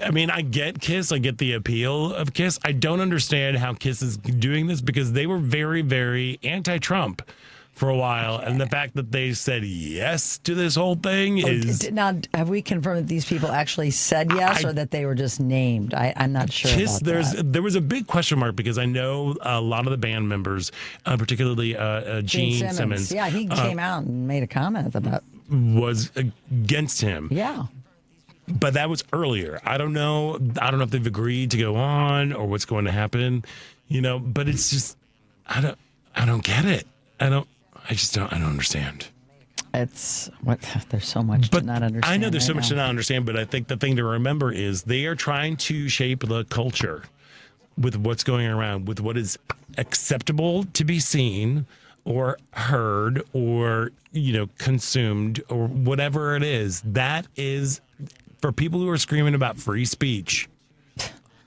I mean, I get Kiss. I get the appeal of Kiss. I don't understand how Kiss is doing this because they were very, very anti-Trump for a while. And the fact that they said yes to this whole thing is... Now, have we confirmed that these people actually said yes or that they were just named? I'm not sure Kiss, about that. There was a big question mark because I know a lot of the band members, particularly Gene Simmons. Yeah, he came out and made a comment about... was against him. Yeah. But that was earlier. I don't know if they've agreed to go on or what's going to happen, but it's just I don't get it. I don't understand. There's so much to not understand. I know there's so much to not understand, but I think the thing to remember is they are trying to shape the culture with what's going around, with what is acceptable to be seen or heard or, consumed or whatever it is. That is for people who are screaming about free speech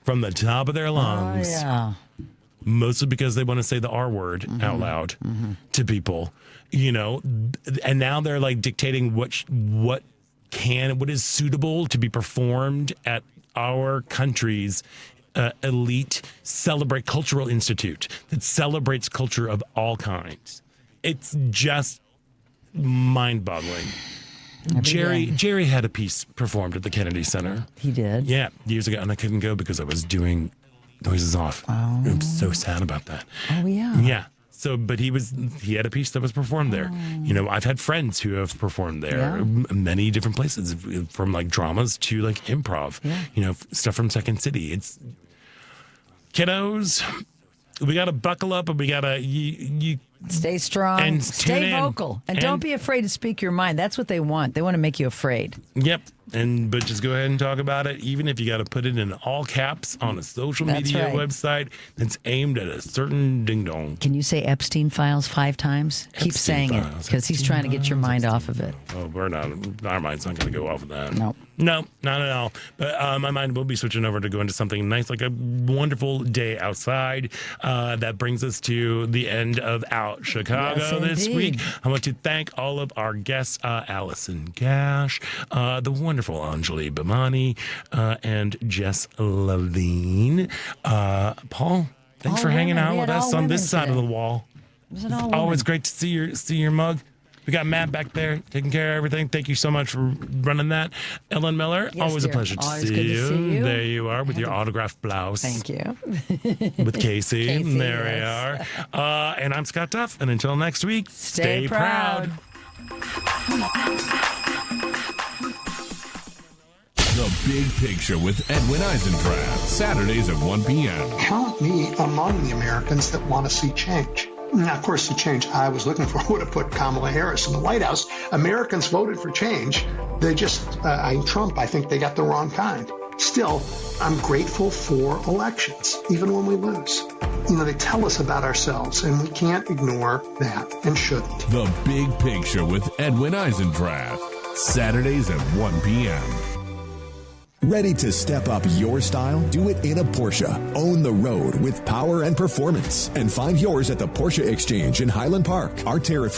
from the top of their lungs. Oh, yeah. Mostly because they want to say the R word out loud to people, and now they're dictating what is suitable to be performed at our country's elite cultural institute that celebrates culture of all kinds. It's just mind-boggling. Jerry had a piece performed at the Kennedy Center. He did? Yeah, years ago, and I couldn't go because I was doing noises off. Oh. I'm so sad about that. Oh, yeah. Yeah. So, but he had a piece that was performed there. I've had friends who have performed there, many different places, from dramas to improv, stuff from Second City. It's kiddos. We got to buckle up and we got to stay strong and stay vocal and don't be afraid to speak your mind. That's what they want. They want to make you afraid. Yep. But just go ahead and talk about it, even if you got to put it in all caps on a social media website that's aimed at a certain ding dong. Can you say Epstein Files 5 times? Keep saying it because he's trying to get your mind off of it. Oh, our mind's not going to go off of that. No, not at all. But my mind will be switching over to go into something nice, like a wonderful day outside. That brings us to the end of Out Chicago this week. I want to thank all of our guests, Alison Gash, the wonderful Anjali Bhimani, and Jess Levine. Paul, thanks for hanging out with us on this side of the wall. It's always great to see your mug. We got Matt back there taking care of everything. Thank you so much for running that. Ellen Miller, always a pleasure to see you. There you are with your autographed blouse. Thank you. With Casey. There we are. And I'm Scott Duff. And until next week, stay proud. The Big Picture with Edwin Eisendrath, Saturdays at 1 p.m. Count me among the Americans that want to see change. Now, of course, the change I was looking for would have put Kamala Harris in the White House. Americans voted for change. They just, Trump, I think they got the wrong kind. Still, I'm grateful for elections, even when we lose. They tell us about ourselves, and we can't ignore that and shouldn't. The Big Picture with Edwin Eisendrath, Saturdays at 1 p.m. Ready to step up your style? Do it in a Porsche. Own the road with power and performance. And find yours at the Porsche Exchange in Highland Park. Our tariff